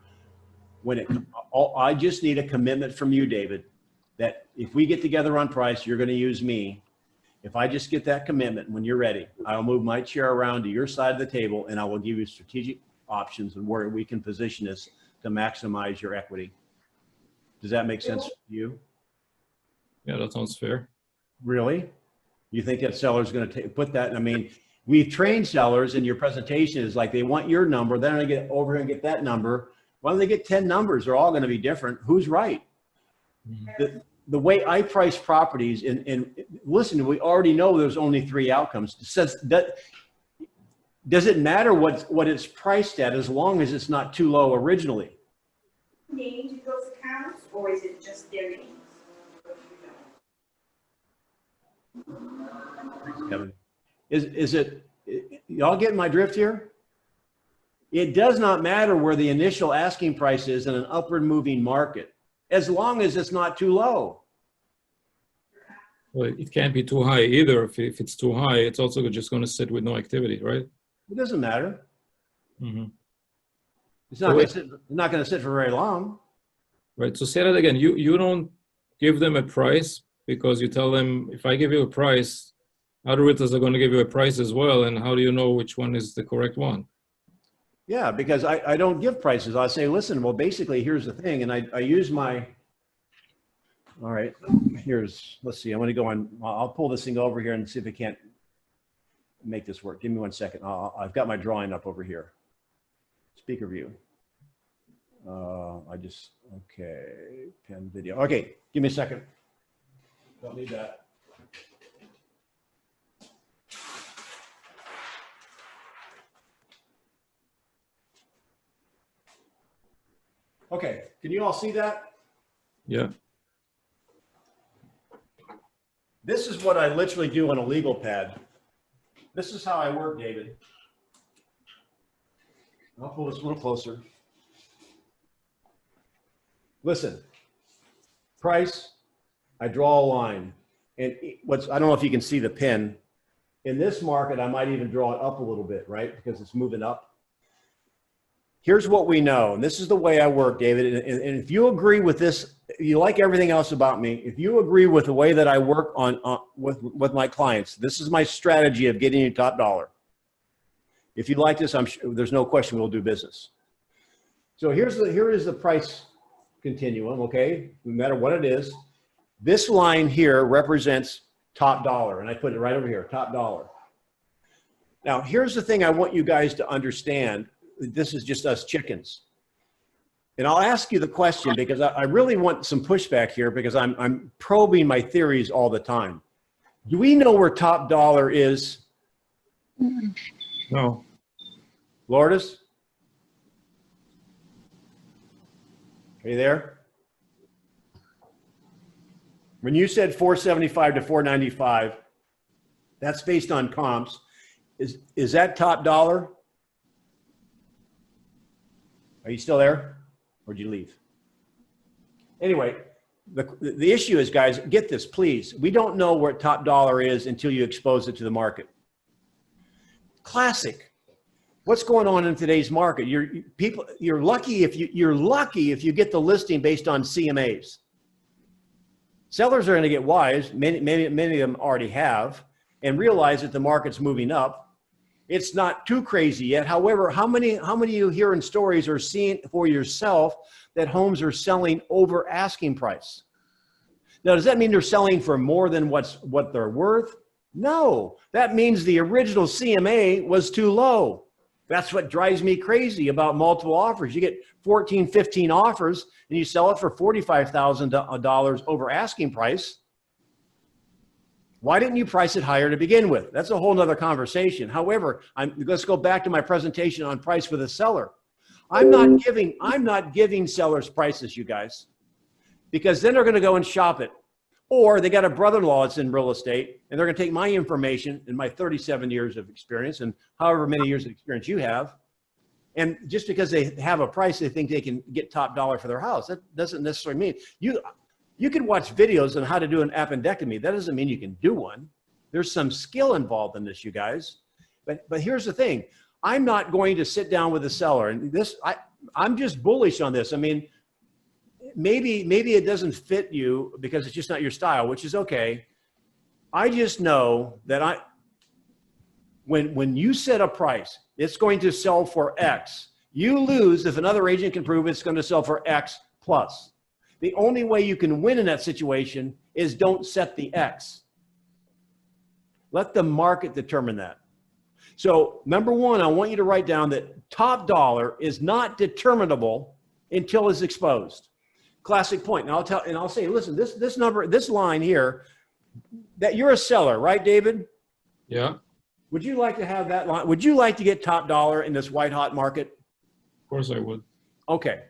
Speaker 4: I just need a commitment from you, David, that if we get together on price, you're going to use me. If I just get that commitment, when you're ready, I'll move my chair around to your side of the table and I will give you strategic options and where we can position this to maximize your equity. Does that make sense to you?
Speaker 3: Yeah, that sounds fair.
Speaker 4: Really? You think that seller's going to put that? I mean, we've trained sellers in your presentation is like they want your number. Then they get over here and get that number. Why don't they get 10 numbers? They're all going to be different. Who's right? The way I price properties and listen, we already know there's only 3 outcomes. It says that, does it matter what it's priced at as long as it's not too low originally?
Speaker 7: Names of those accounts, or is it just their names?
Speaker 4: Kevin, is it, y'all getting my drift here? It does not matter where the initial asking price is in an upward moving market, as long as it's not too low.
Speaker 3: Well, it can't be too high either. If it's too high, it's also just going to sit with no activity, right?
Speaker 4: It doesn't matter.
Speaker 3: Mm-hmm.
Speaker 4: It's not going to sit for very long.
Speaker 3: Right. So say that again. You don't give them a price because you tell them, if I give you a price, other realtors are going to give you a price as well. And how do you know which one is the correct one?
Speaker 4: Yeah, because I don't give prices. I say, listen, well, basically, here's the thing. And I use my, all right, let's see. I'm going to go on. I'll pull this thing over here and see if I can't make this work. Give me 1 second. I've got my drawing up over here. Speaker view. Okay, pen video. Okay, give me a second. Don't need that. Okay, can you all see that?
Speaker 3: Yeah.
Speaker 4: This is what I literally do on a legal pad. This is how I work, David. I'll pull this a little closer. Listen, price, I draw a line. And I don't know if you can see the pen. In this market, I might even draw it up a little bit, right? Because it's moving up. Here's what we know, and this is the way I work, David. And if you agree with this, you like everything else about me, if you agree with the way that I work with my clients, this is my strategy of getting you top dollar. If you like this, I'm sure there's no question we'll do business. So here is the price continuum, okay? No matter what it is. This line here represents top dollar, and I put it right over here, top dollar. Now, here's the thing I want you guys to understand. This is just us chickens. And I'll ask you the question because I really want some pushback here because I'm probing my theories all the time. Do we know where top dollar is?
Speaker 3: No.
Speaker 4: Lourdes? Are you there? When you said 475 to 495, that's based on comps. Is that top dollar? Are you still there? Or did you leave? Anyway, The issue is, guys, get this, please. We don't know where top dollar is until you expose it to the market. Classic. What's going on in today's market? You're lucky if you get the listing based on CMAs. Sellers are going to get wise. Many of them already have, and realize that the market's moving up. It's not too crazy yet. However, how many of you hear in stories or seeing for yourself that homes are selling over asking price? Now, does that mean they're selling for more than what they're worth? No, that means the original CMA was too low. That's what drives me crazy about multiple offers. You get 14, 15 offers and you sell it for $45,000 over asking price. Why didn't you price it higher to begin with? That's a whole nother conversation. However, let's go back to my presentation on price for the seller. I'm not giving sellers prices, you guys, because then they're going to go and shop it. Or they got a brother-in-law that's in real estate, and they're going to take my information and my 37 years of experience and however many years of experience you have. And just because they have a price, they think they can get top dollar for their house. That doesn't necessarily mean you can watch videos on how to do an appendectomy. That doesn't mean you can do one. There's some skill involved in this, you guys. But here's the thing. I'm not going to sit down with the seller, and I'm just bullish on this. I mean, maybe it doesn't fit you because it's just not your style, which is okay. I just know that when you set a price, it's going to sell for X. You lose if another agent can prove it's going to sell for X plus. The only way you can win in that situation is don't set the X. Let the market determine that. So number one, I want you to write down that top dollar is not determinable until it's exposed. Classic point. And I'll say, listen, this line here, that you're a seller, right, David?
Speaker 3: Yeah.
Speaker 4: Would you like to have that line? Would you like to get top dollar in this white hot market?
Speaker 3: Of course I would.
Speaker 4: Okay.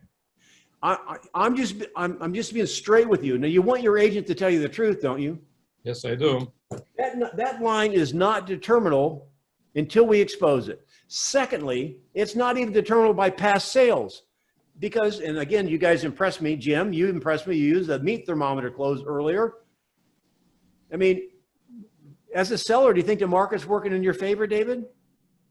Speaker 4: I'm just being straight with you. Now you want your agent to tell you the truth, don't you?
Speaker 3: Yes, I do.
Speaker 4: That line is not determinable until we expose it. Secondly, it's not even determinable by past sales. Because, and again, you guys impressed me, Jim, you impressed me. You used the meat thermometer close earlier. I mean, as a seller, do you think the market's working in your favor, David?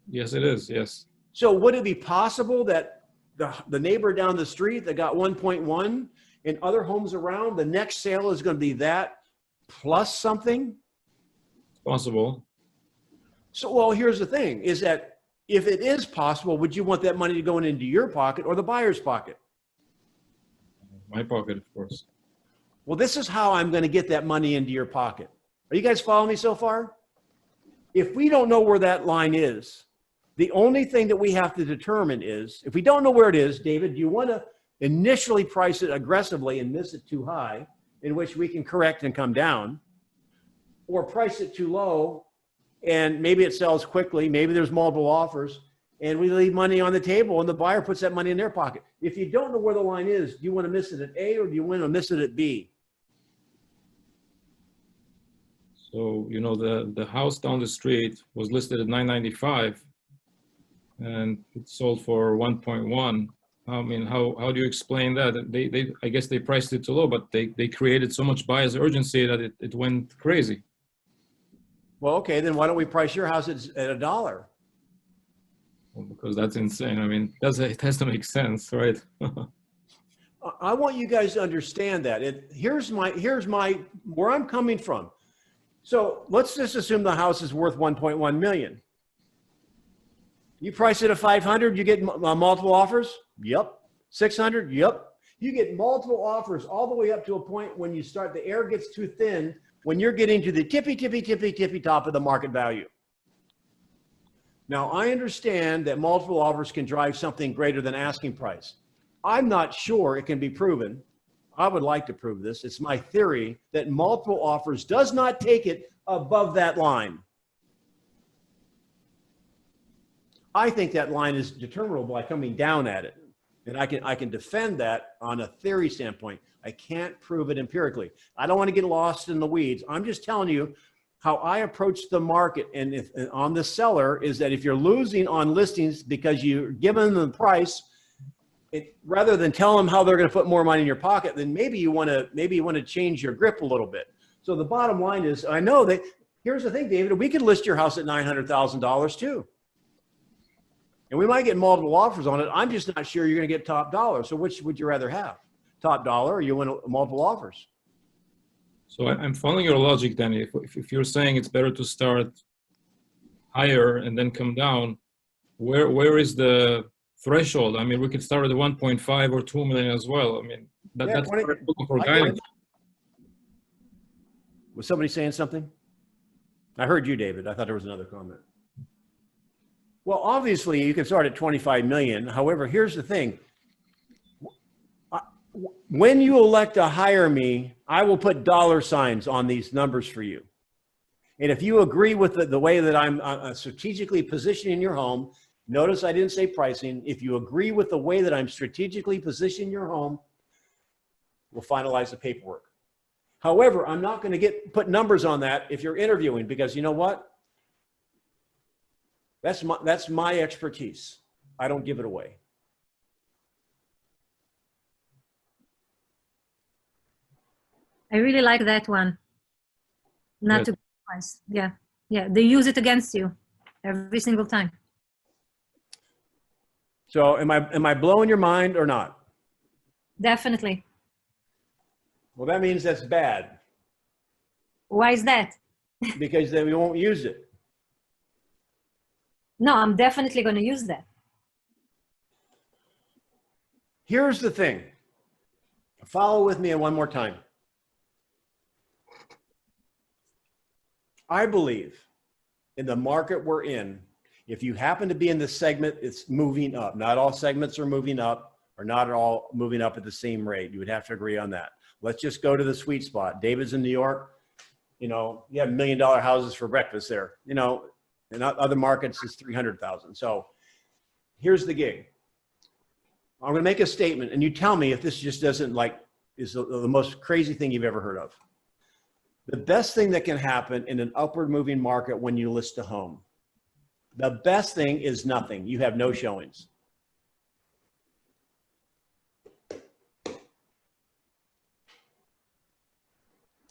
Speaker 3: Yes, it is. Yes.
Speaker 4: So would it be possible that the neighbor down the street that got 1.1 and other homes around, the next sale is going to be that plus something?
Speaker 3: Possible.
Speaker 4: So, well, here's the thing, is that if it is possible, would you want that money to go into your pocket or the buyer's pocket?
Speaker 3: My pocket, of course.
Speaker 4: Well, this is how I'm going to get that money into your pocket. Are you guys following me so far? If we don't know where that line is, the only thing that we have to determine is, if we don't know where it is, David, do you want to initially price it aggressively and miss it too high, in which we can correct and come down, or price it too low and maybe it sells quickly, maybe there's multiple offers, and we leave money on the table and the buyer puts that money in their pocket? If you don't know where the line is, do you want to miss it at A or do you want to miss it at B?
Speaker 3: So, you know, the house down the street was listed at $995 and it sold for 1.1. I mean, how do you explain that? I guess they priced it too low, but they created so much buyer's urgency that it went crazy.
Speaker 4: Well, okay, then why don't we price your house at $1?
Speaker 3: Well, because that's insane. I mean, it has to make sense, right?
Speaker 4: I want you guys to understand that. Here's where I'm coming from. So let's just assume the house is worth 1.1 million. You price it at 500, you get multiple offers? Yep. 600? Yep. You get multiple offers all the way up to a point when the air gets too thin, when you're getting to the tippy top of the market value. Now, I understand that multiple offers can drive something greater than asking price. I'm not sure it can be proven. I would like to prove this. It's my theory that multiple offers does not take it above that line. I think that line is determinable by coming down at it. And I can defend that on a theory standpoint. I can't prove it empirically. I don't want to get lost in the weeds. I'm just telling you how I approach the market. And on the seller is that if you're losing on listings because you're giving them the price rather than tell them how they're going to put more money in your pocket, then maybe you want to change your grip a little bit. So the bottom line is, I know that, here's the thing, David, we could list your house at $900,000 too. And we might get multiple offers on it. I'm just not sure you're going to get top dollar. So which would you rather have? Top dollar, or you want multiple offers?
Speaker 3: So I'm following your logic, Danny. If you're saying it's better to start higher and then come down, where is the threshold? I mean, we could start at 1.5 or 2 million as well. I mean, that's
Speaker 4: 20,
Speaker 3: for guidance.
Speaker 4: Was somebody saying something? I heard you, David. I thought there was another comment. Well, obviously you can start at 25 million. However, here's the thing. When you elect to hire me, I will put dollar signs on these numbers for you. And if you agree with the way that I'm strategically positioning your home, notice I didn't say pricing. If you agree with the way that I'm strategically positioning your home, we'll finalize the paperwork. However, I'm not going to put numbers on that if you're interviewing, because you know what? That's my expertise. I don't give it away.
Speaker 8: I really like that one. Not to price. Yeah. Yeah. They use it against you every single time.
Speaker 4: So am I blowing your mind or not?
Speaker 8: Definitely.
Speaker 4: Well, that means that's bad.
Speaker 8: Why is that?
Speaker 4: Because then we won't use it.
Speaker 8: No, I'm definitely going to use that.
Speaker 4: Here's the thing. Follow with me one more time. I believe in the market we're in, if you happen to be in the segment, it's moving up. Not all segments are moving up, or not all moving up at the same rate. You would have to agree on that. Let's just go to the sweet spot. David's in New York. You know, you have $1 million houses for breakfast there. You know, in other markets, it's 300,000. So here's the gig. I'm going to make a statement, and you tell me if this just doesn't is the most crazy thing you've ever heard of. The best thing that can happen in an upward moving market when you list a home, the best thing is nothing. You have no showings.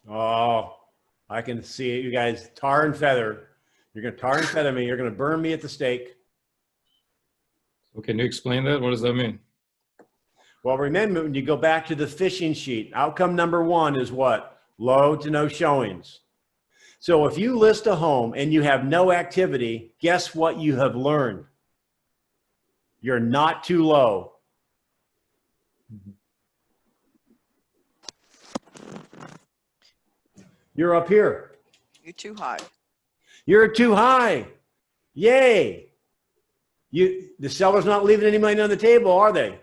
Speaker 4: Oh, I can see it. You guys tar and feather. You're going to tar and feather me. You're going to burn me at the stake.
Speaker 3: So can you explain that? What does that mean?
Speaker 4: Well, remember, when you go back to the fishing sheet, outcome number one is what? Low to no showings. So if you list a home and you have no activity, guess what you have learned? You're not too low. You're up here.
Speaker 5: You're too high.
Speaker 4: You're too high. Yay. The seller's not leaving any money on the table, are they?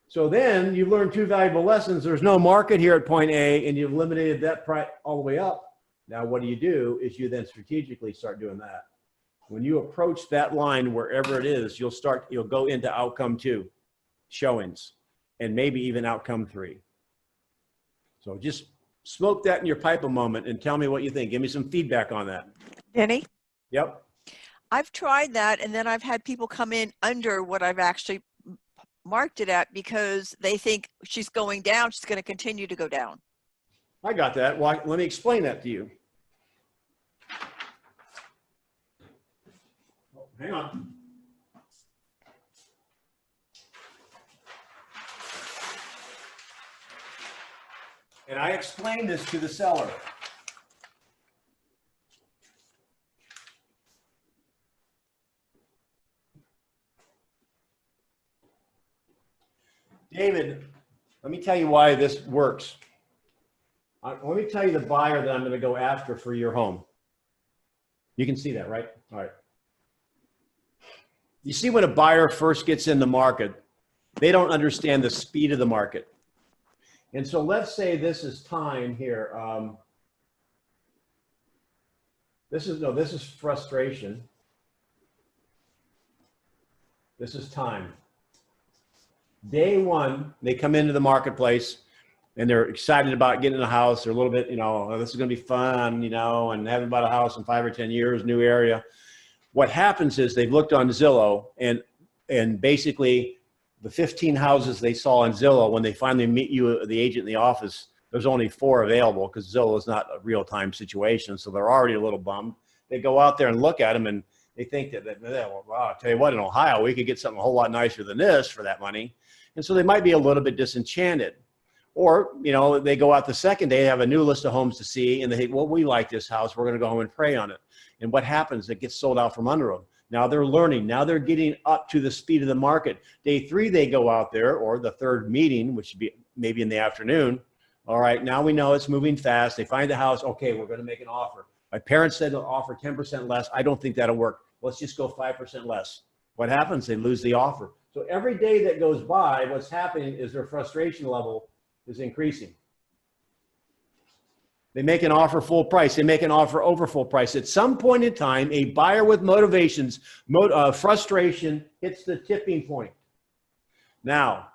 Speaker 4: So then you've learned two valuable lessons. There's no market here at point A, and you've eliminated that price all the way up. Now what do? Is you then strategically start doing that. When you approach that line, wherever it is, you'll go into outcome 2, showings, and maybe even outcome 3. So just smoke that in your pipe a moment and tell me what you think. Give me some feedback on that.
Speaker 5: Denny,
Speaker 4: Yep.
Speaker 5: I've tried that, and then I've had people come in under what I've actually marked it at because they think she's going down. She's going to continue to go down.
Speaker 4: I got that. Well, let me explain that to you. Oh, hang on. And I explained this to the seller. David, let me tell you why this works. Let me tell you the buyer that I'm going to go after for your home. You can see that, right? All right. You see, when a buyer first gets in the market, they don't understand the speed of the market. And so let's say this is time here. This is frustration. This is time. Day one, they come into the marketplace and they're excited about getting a house. They're a little bit, oh, this is going to be fun, and haven't bought a house in 5 or 10 years, new area. What happens is they've looked on Zillow and basically the 15 houses they saw in Zillow, when they finally meet you, the agent in the office, there's only 4 available because Zillow is not a real-time situation. So they're already a little bummed. They go out there and look at them and they think that, well, wow, I'll tell you what, in Ohio, we could get something a whole lot nicer than this for that money. And so they might be a little bit disenchanted. Or, you know, they go out the second day, they have a new list of homes to see, and they think, well, we like this house. We're going to go home and pray on it. And what happens? It gets sold out from under them. Now they're learning. Now they're getting up to the speed of the market. Day 3, they go out there, or the 3rd meeting, which would be maybe in the afternoon. All right, now we know it's moving fast. They find a house. Okay, we're going to make an offer. My parents said they'll offer 10% less. I don't think that'll work. Let's just go 5% less. What happens? They lose the offer. So every day that goes by, what's happening is their frustration level is increasing. They make an offer full price. They make an offer over full price. At some point in time, a buyer with motivations, frustration hits the tipping point. Now,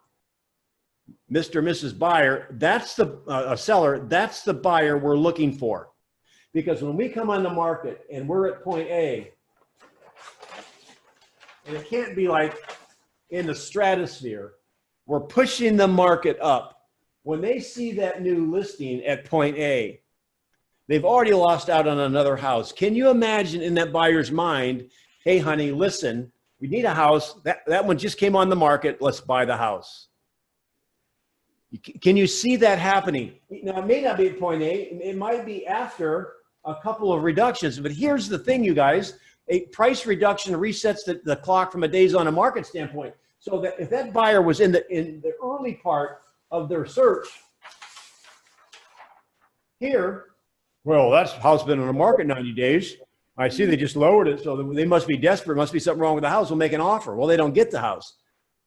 Speaker 4: Mr. and Mrs. Buyer, that's the seller, that's the buyer we're looking for. Because when we come on the market and we're at point A, and it can't be like in the stratosphere, we're pushing the market up. When they see that new listing at point A, they've already lost out on another house. Can you imagine in that buyer's mind, hey, honey, listen, we need a house. That one just came on the market. Let's buy the house. Can you see that happening? Now, it may not be at point A. It might be after a couple of reductions. But here's the thing, you guys. A price reduction resets the clock from a days on a market standpoint. So that if that buyer was in the early part of their search here, well, that house been on the market 90 days. I see they just lowered it, so they must be desperate. Must be something wrong with the house. We'll make an offer. Well, they don't get the house.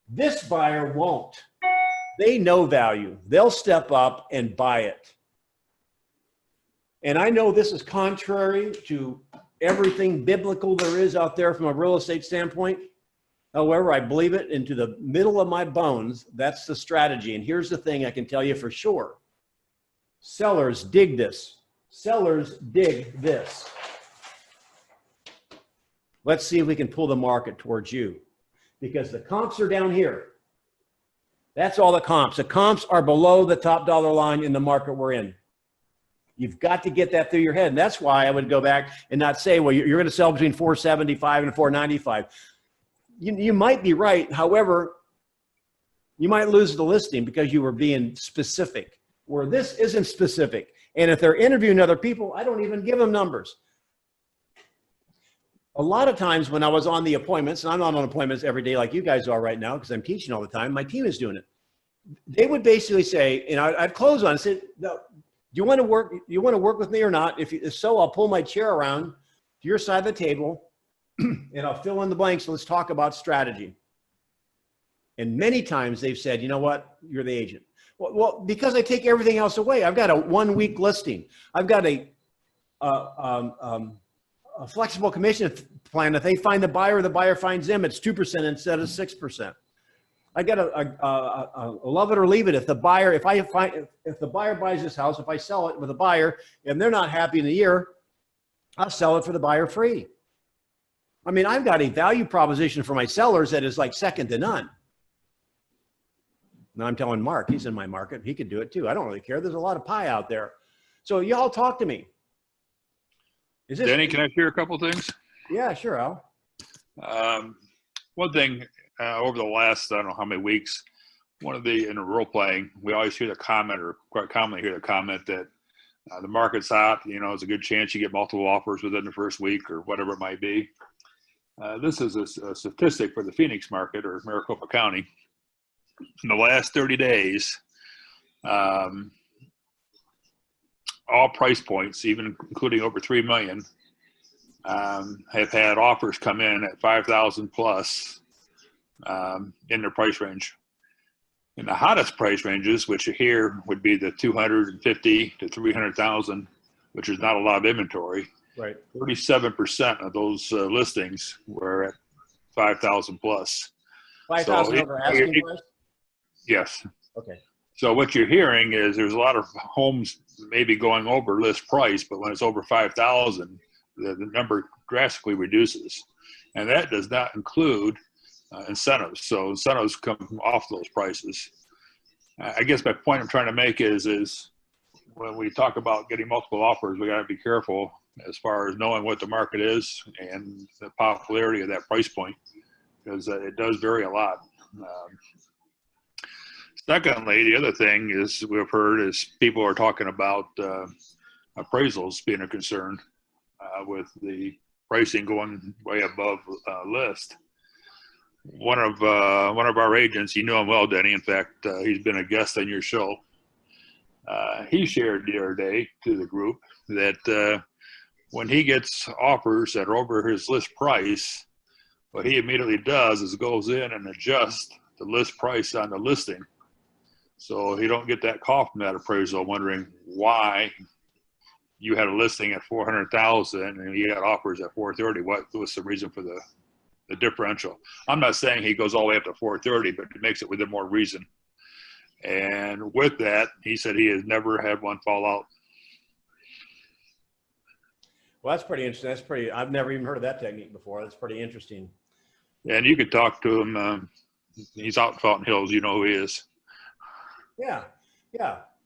Speaker 4: This buyer won't. They know value. They'll step up and buy it. And I know this is contrary to everything biblical there is out there from a real estate standpoint. However, I believe it into the middle of my bones. That's the strategy. And here's the thing I can tell you for sure. Sellers dig this. Sellers dig this. Let's see if we can pull the market towards you. Because the comps are down here. That's all the comps. The comps are below the top dollar line in the market we're in. You've got to get that through your head. And that's why I would go back and not say, well, you're going to sell between 475 and 495. You might be right. However, you might lose the listing because you were being specific, where this isn't specific. And if they're interviewing other people, I don't even give them numbers. A lot of times when I was on the appointments, and I'm not on appointments every day like you guys are right now because I'm teaching all the time, my team is doing it. They would basically say, and I'd close on and say, no, do you want to work? You want to work with me or not? If so, I'll pull my chair around to your side of the table and I'll fill in the blanks. Let's talk about strategy. And many times they've said, you know what? You're the agent. Well, because I take everything else away. I've got a 1-week listing. I've got a flexible commission plan. If they find the buyer finds them, it's 2% instead of 6%. I got a love it or leave it. If the buyer, if the buyer buys this house, if I sell it with a buyer and they're not happy in a year, I'll sell it for the buyer free. I mean, I've got a value proposition for my sellers that is like second to none. Now I'm telling Mark, he's in my market. He could do it too. I don't really care. There's a lot of pie out there. So y'all talk to me.
Speaker 9: Denny, can I share a couple things?
Speaker 4: Yeah, sure, Al.
Speaker 9: One thing over the last, I don't know how many weeks, in the role playing, we always hear the comment, or quite commonly hear the comment that the market's hot, there's a good chance you get multiple offers within the first week or whatever it might be. This is a statistic for the Phoenix market or Maricopa County. In the last 30 days, all price points, even including over 3 million, have had offers come in at 5,000 plus in their price range. In the hottest price ranges, which here would be the 250 to 300,000, which is not a lot of inventory.
Speaker 4: Right.
Speaker 9: 37% of those listings were at 5,000 plus.
Speaker 4: 5,000 over asking price?
Speaker 9: Yes.
Speaker 4: Okay.
Speaker 9: So what you're hearing is there's a lot of homes maybe going over list price, but when it's over 5,000, the number drastically reduces. And that does not include incentives. So incentives come off those prices. I guess my point I'm trying to make is when we talk about getting multiple offers, we got to be careful as far as knowing what the market is and the popularity of that price point, because it does vary a lot. Secondly, the other thing is we've heard is people are talking about appraisals being a concern with the pricing going way above list. One of our agents, you know him well, Denny. In fact, he's been a guest on your show. He shared the other day to the group that when he gets offers that are over his list price, what he immediately does is goes in and adjusts the list price on the listing. So he don't get that call from that appraisal wondering why you had a listing at 400,000 and you got offers at 430. What was the reason for the differential? I'm not saying he goes all the way up to 430, but he makes it within more reason. And with that, he said he has never had one fall out.
Speaker 4: Well, that's pretty interesting. I've never even heard of that technique before. That's pretty interesting.
Speaker 9: And you could talk to him. He's out in Fountain Hills. You know who he is.
Speaker 4: Yeah.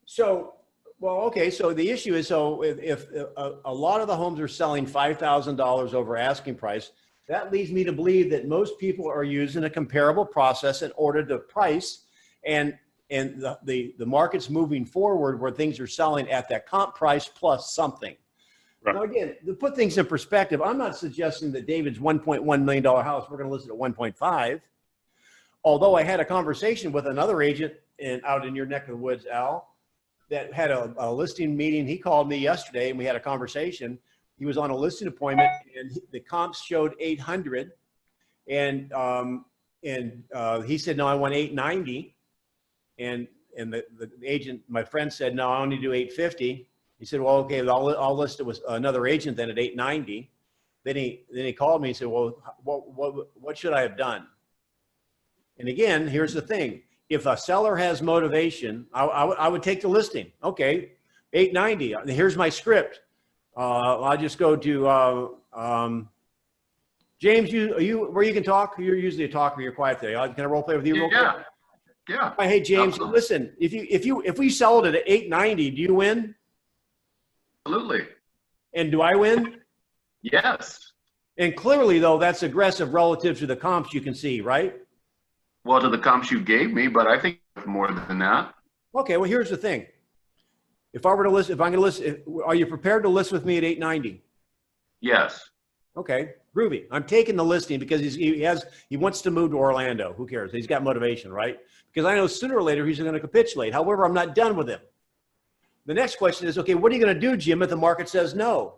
Speaker 4: So, well, okay. So the issue is, so if a lot of the homes are selling $5,000 over asking price, that leads me to believe that most people are using a comparable process in order to price, and the market's moving forward where things are selling at that comp price plus something. Right. Now, again, to put things in perspective, I'm not suggesting that David's $1.1 million house, we're going to list it at 1.5. Although I had a conversation with another agent out in your neck of the woods, Al, that had a listing meeting. He called me yesterday and we had a conversation. He was on a listing appointment and the comps showed 800. And he said, no, I want 890. And the agent, my friend, said, no, I only do 850. He said, well, okay, I'll list it with another agent then at 890. Then he called me and said, well, what should I have done? And again, here's the thing. If a seller has motivation, I would take the listing. Okay, 890. Here's my script. I'll just go to James. Where you can talk? You're usually a talker. You're quiet today. Can I role play with you real quick?
Speaker 10: Yeah.
Speaker 4: Hey James,
Speaker 10: Absolutely.
Speaker 4: listen. If we sell it at 890, do you win?
Speaker 10: Absolutely.
Speaker 4: And do I win?
Speaker 10: Yes.
Speaker 4: And clearly, though, that's aggressive relative to the comps you can see, right?
Speaker 10: Well, to the comps you gave me, but I think more than that.
Speaker 4: Okay. Well, here's the thing. If I'm going to list, are you prepared to list with me at 890?
Speaker 10: Yes.
Speaker 4: Okay, groovy. I'm taking the listing because he wants to move to Orlando. Who cares? He's got motivation, right? Because I know sooner or later he's going to capitulate. However, I'm not done with him. The next question is, okay, what are you going to do, Jim, if the market says no?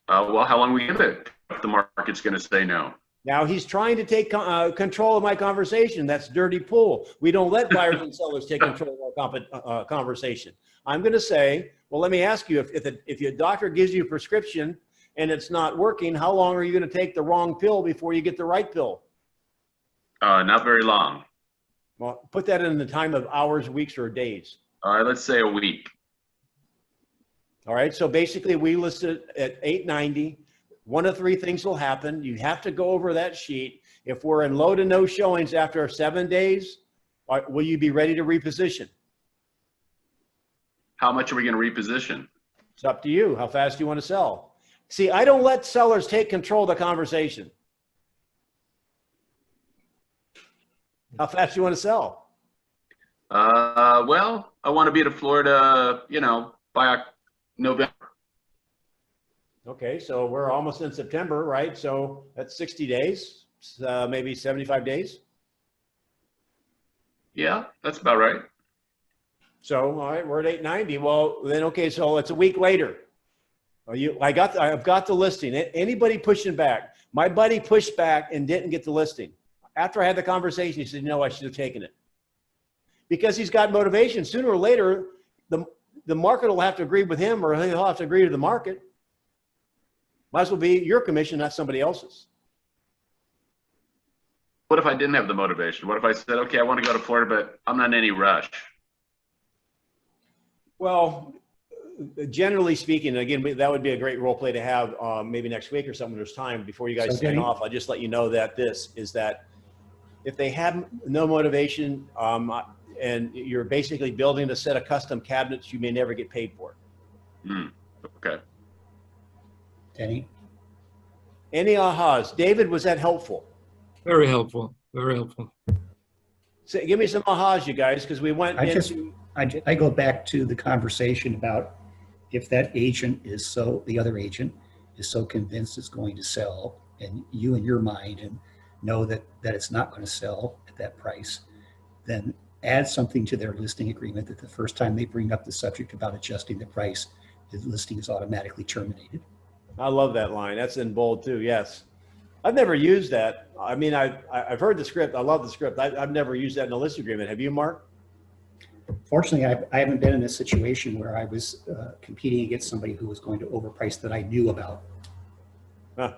Speaker 10: Well, how long we give it if the market's going to say no?
Speaker 4: Now he's trying to take control of my conversation. That's dirty pool. We don't let buyers and sellers take control of our conversation. I'm going to say, well, let me ask you, if your doctor gives you a prescription and it's not working, how long are you going to take the wrong pill before you get the right pill?
Speaker 10: Not very long.
Speaker 4: Well, put that in the time of hours, weeks, or days.
Speaker 10: Let's say a week.
Speaker 4: All right. So basically we listed at 890. One of three things will happen. You have to go over that sheet. If we're in low to no showings after 7 days, will you be ready to reposition?
Speaker 10: How much are we going to reposition?
Speaker 4: It's up to you. How fast do you want to sell? See, I don't let sellers take control of the conversation. How fast do you want to sell?
Speaker 10: Well, I want to be to Florida, by November.
Speaker 4: Okay, so we're almost in September, right? So that's 60 days, maybe 75 days.
Speaker 10: Yeah, that's about right.
Speaker 4: So, all right, we're at 890. Well, then, okay, so it's a week later. I've got the listing. Anybody pushing back? My buddy pushed back and didn't get the listing. After I had the conversation, he said, no, I should have taken it. Because he's got motivation. Sooner or later, the market will have to agree with him or he'll have to agree to the market. Might as well be your commission, not somebody else's.
Speaker 10: What if I didn't have the motivation? What if I said, okay, I want to go to Florida, but I'm not in any rush?
Speaker 4: Well, generally speaking, again, that would be a great role play to have maybe next week or something. There's time before you guys
Speaker 2: So
Speaker 4: sign
Speaker 2: Denny-
Speaker 4: off. I'll just let you know that this is that if they have no motivation and you're basically building a set of custom cabinets, you may never get paid for it.
Speaker 10: Okay.
Speaker 2: Denny?
Speaker 4: Any ahas? David, was that helpful?
Speaker 3: Very helpful. Very helpful.
Speaker 4: So give me some ahas, you guys, because we went into.
Speaker 2: I go back to the conversation about if that agent is the other agent is so convinced it's going to sell, and you in your mind and know that it's not going to sell at that price, then add something to their listing agreement that the first time they bring up the subject about adjusting the price, the listing is automatically terminated.
Speaker 4: I love that line. That's in bold too. Yes. I've never used that. I mean, I've heard the script. I love the script. I've never used that in a listing agreement. Have you, Mark?
Speaker 2: Fortunately, I haven't been in a situation where I was competing against somebody who was going to overprice that I knew about.
Speaker 4: Huh.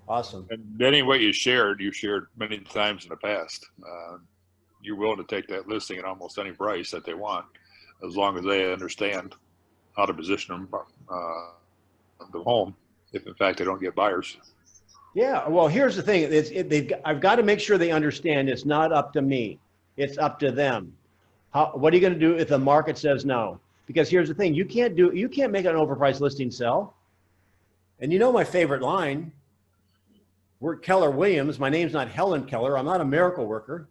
Speaker 4: Awesome.
Speaker 9: And Denny, what you shared many times in the past. You're willing to take that listing at almost any price that they want, as long as they understand how to position them, the home, if in fact they don't get buyers.
Speaker 4: Yeah. Well, here's the thing. I've got to make sure they understand it's not up to me. It's up to them. What are you going to do if the market says no? Because here's the thing. You can't make an overpriced listing sell. And you know my favorite line. We're Keller Williams. My name's not Helen Keller. I'm not a miracle worker.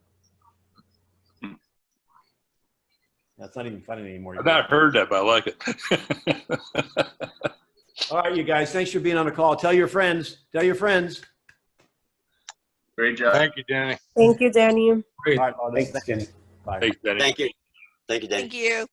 Speaker 4: That's not even funny anymore.
Speaker 9: I've not heard that, but I like it.
Speaker 4: All right, you guys. Thanks for being on the call. Tell your friends. Tell your friends.
Speaker 10: Great job.
Speaker 1: Thank you, Danny.
Speaker 11: Thank you, Danny.
Speaker 3: Great.
Speaker 4: All right, Lotus.
Speaker 2: Thanks, Denny.
Speaker 4: Bye.
Speaker 9: Thanks, Denny.
Speaker 12: Thank you. Thank you, Danny.
Speaker 5: Thank you.